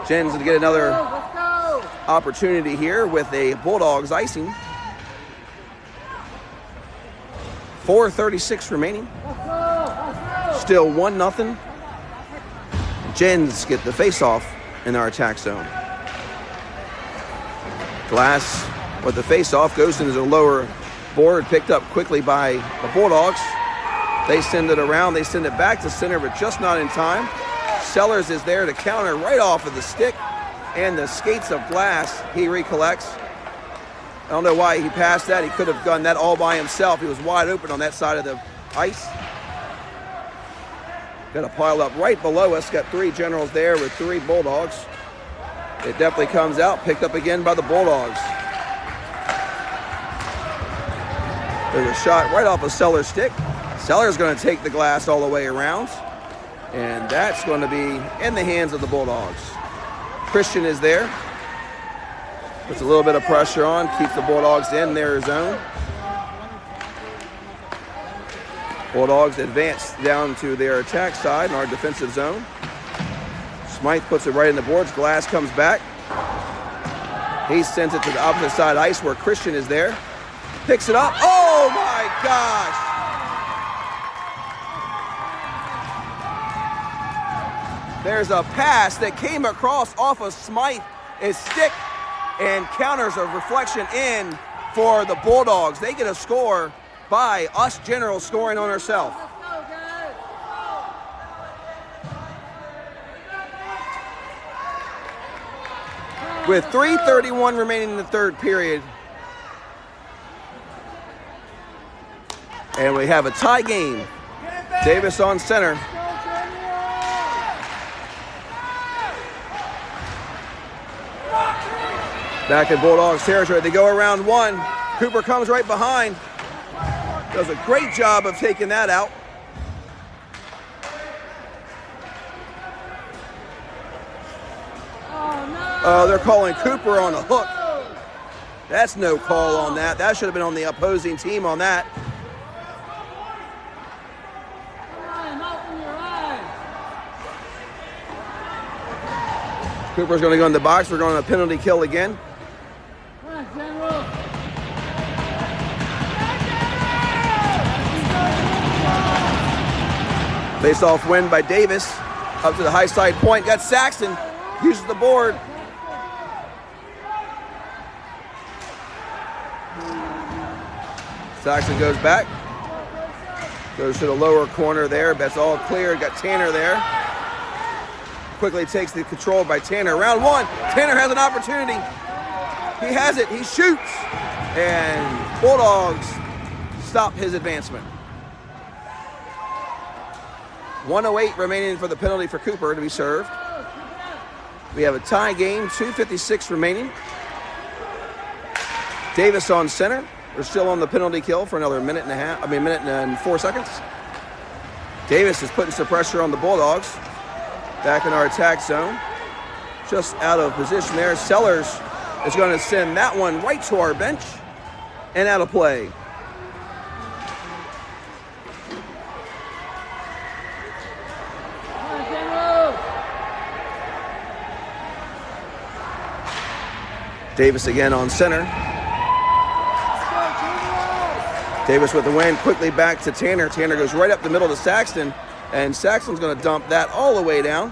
Jen's going to get another opportunity here with a Bulldogs icing. 4:36 remaining. Still 1-0. Gens get the face-off in our attack zone. Glass with the face-off goes into the lower board, picked up quickly by the Bulldogs. They send it around, they send it back to center, but just not in time. Sellers is there to counter right off of the stick and the skates of Glass. He recollects. I don't know why he passed that. He could have done that all by himself. He was wide open on that side of the ice. Got a pile up right below us. Got 3 Generals there with 3 Bulldogs. It definitely comes out, picked up again by the Bulldogs. There's a shot right off of Seller's stick. Seller's going to take the Glass all the way around. And that's going to be in the hands of the Bulldogs. Christian is there. Puts a little bit of pressure on, keeps the Bulldogs in their zone. Bulldogs advance down to their attack side in our defensive zone. Smythe puts it right in the boards. Glass comes back. He sends it to the opposite side ice where Christian is there. Picks it up. Oh my gosh! There's a pass that came across off of Smythe's stick and counters a reflection in for the Bulldogs. They get a score by us Generals scoring on ourselves. With 3:31 remaining in the third period. And we have a tie game. Davis on center. Back in Bulldogs territory. They go around one. Cooper comes right behind. Does a great job of taking that out. Oh, they're calling Cooper on a hook. That's no call on that. That should have been on the opposing team on that. Cooper's going to go in the box. We're going on a penalty kill again. Face-off win by Davis. Up to the high side point. Got Saxton. Uses the board. Saxton goes back. Goes to the lower corner there. That's all clear. Got Tanner there. Quickly takes the control by Tanner. Round one. Tanner has an opportunity. He has it. He shoots. And Bulldogs stop his advancement. 1:08 remaining for the penalty for Cooper to be served. We have a tie game, 2:56 remaining. Davis on center. We're still on the penalty kill for another minute and 4 seconds. Davis is putting some pressure on the Bulldogs. Back in our attack zone. Just out of position there. Sellers is going to send that one right to our bench and out of play. Davis again on center. Davis with the win, quickly back to Tanner. Tanner goes right up the middle to Saxton, and Saxton's going to dump that all the way down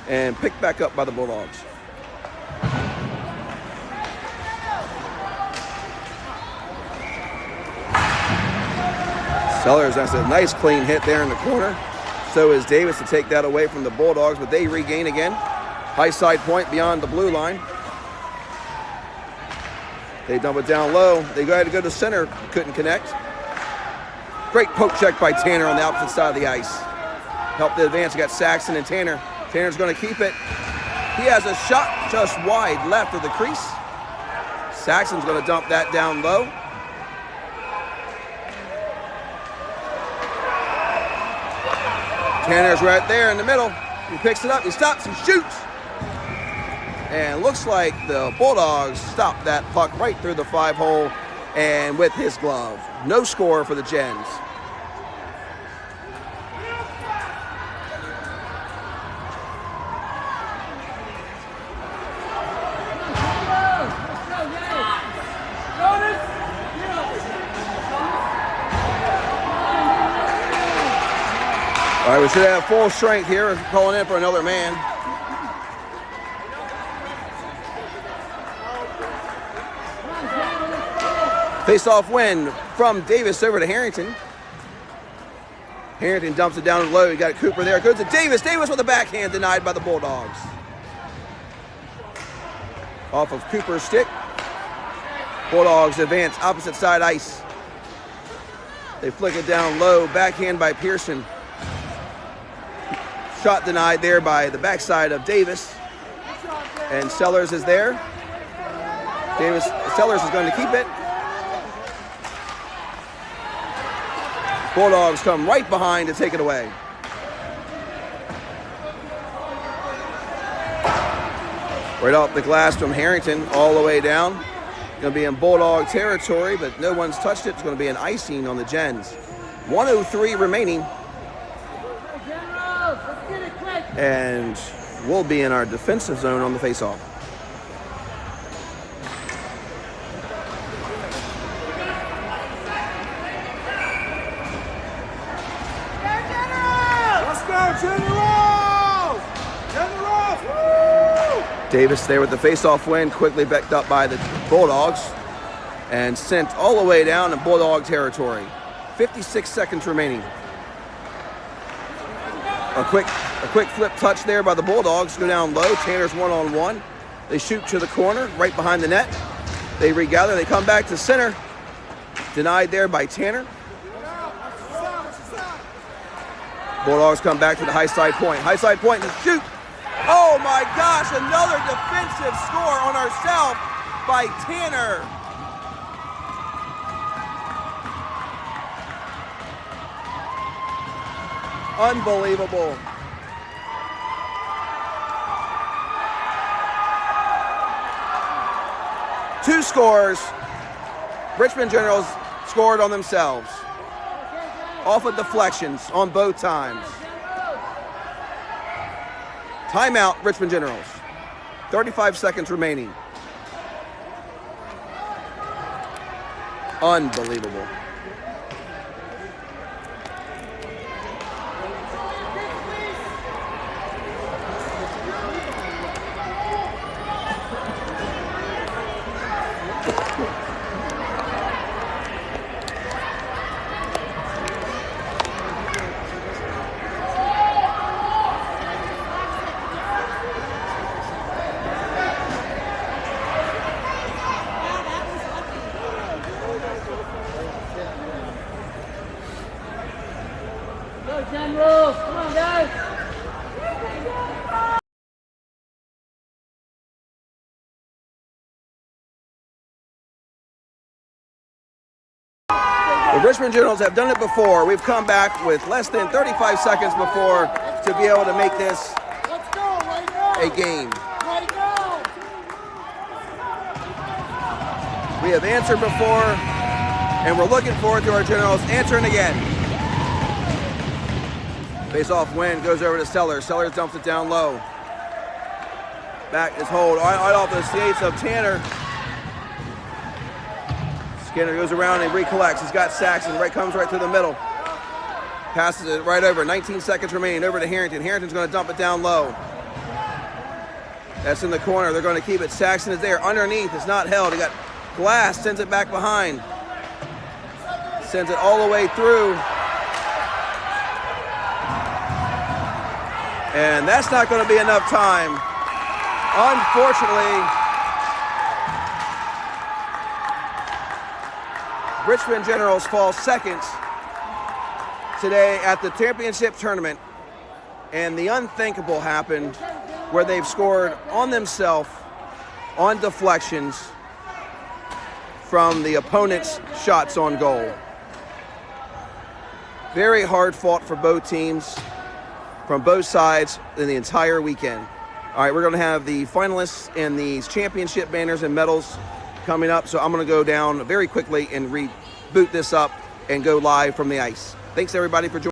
and picked back up by the Bulldogs. Sellers, that's a nice clean hit there in the corner. So is Davis to take that away from the Bulldogs, but they regain again. High side point beyond the blue line. They dump it down low. They had to go to center, couldn't connect. Great poke check by Tanner on the opposite side of the ice. Helped the advance. You got Saxton and Tanner. Tanner's going to keep it. He has a shot just wide left of the crease. Saxton's going to dump that down low. Tanner's right there in the middle. He picks it up. He stops. He shoots. And looks like the Bulldogs stopped that puck right through the 5-hole and with his glove. No score for the Gens. All right, we should have full strength here. We're calling in for another man. Face-off win from Davis over to Harrington. Harrington dumps it down low. You got Cooper there. Goes to Davis. Davis with a backhand denied by the Bulldogs. Off of Cooper's stick. Bulldogs advance opposite side ice. They flick it down low. Backhand by Pearson. Shot denied there by the backside of Davis. And Sellers is there. Sellers is going to keep it. Bulldogs come right behind to take it away. Right off the glass from Harrington all the way down. Going to be in Bulldog territory, but no one's touched it. It's going to be an icing on the Gens. 1:03 remaining. And we'll be in our defensive zone on the face-off. Let's go, Generals! Generals! Woo! Davis there with the face-off win, quickly backed up by the Bulldogs and sent all the way down in Bulldog territory. 56 seconds remaining. A quick flip touch there by the Bulldogs. Go down low. Tanner's one-on-one. They shoot to the corner, right behind the net. They regather. They come back to center. Denied there by Tanner. Bulldogs come back to the high side point. High side point and shoot. Oh my gosh, another defensive score on ourselves by Tanner. Unbelievable. Two scores. Richmond Generals scored on themselves. Off of deflections on both times. Timeout, Richmond Generals. 35 seconds remaining. Unbelievable. Go, Generals! Come on, guys! The Richmond Generals have done it before. We've come back with less than 35 seconds before to be able to make this Let's go right now! a game. Right now! We have answered before, and we're looking forward to our Generals answering again. Face-off win goes over to Sellers. Sellers dumps it down low. Back is hold right off the skates of Tanner. Skinner goes around and recollects. He's got Saxon. Comes right to the middle. Passes it right over. 19 seconds remaining. Over to Harrington. Harrington's going to dump it down low. That's in the corner. They're going to keep it. Saxon is there. Underneath. It's not held. He got Glass. Sends it back behind. Sends it all the way through. And that's not going to be enough time. Unfortunately, Richmond Generals fall second today at the championship tournament. And the unthinkable happened where they've scored on themselves on deflections from the opponent's shots on goal. Very hard fought for both teams from both sides in the entire weekend. All right, we're going to have the finalists and these championship banners and medals coming up. So I'm going to go down very quickly and read boot this up and go live from the ice. Thanks everybody for joining.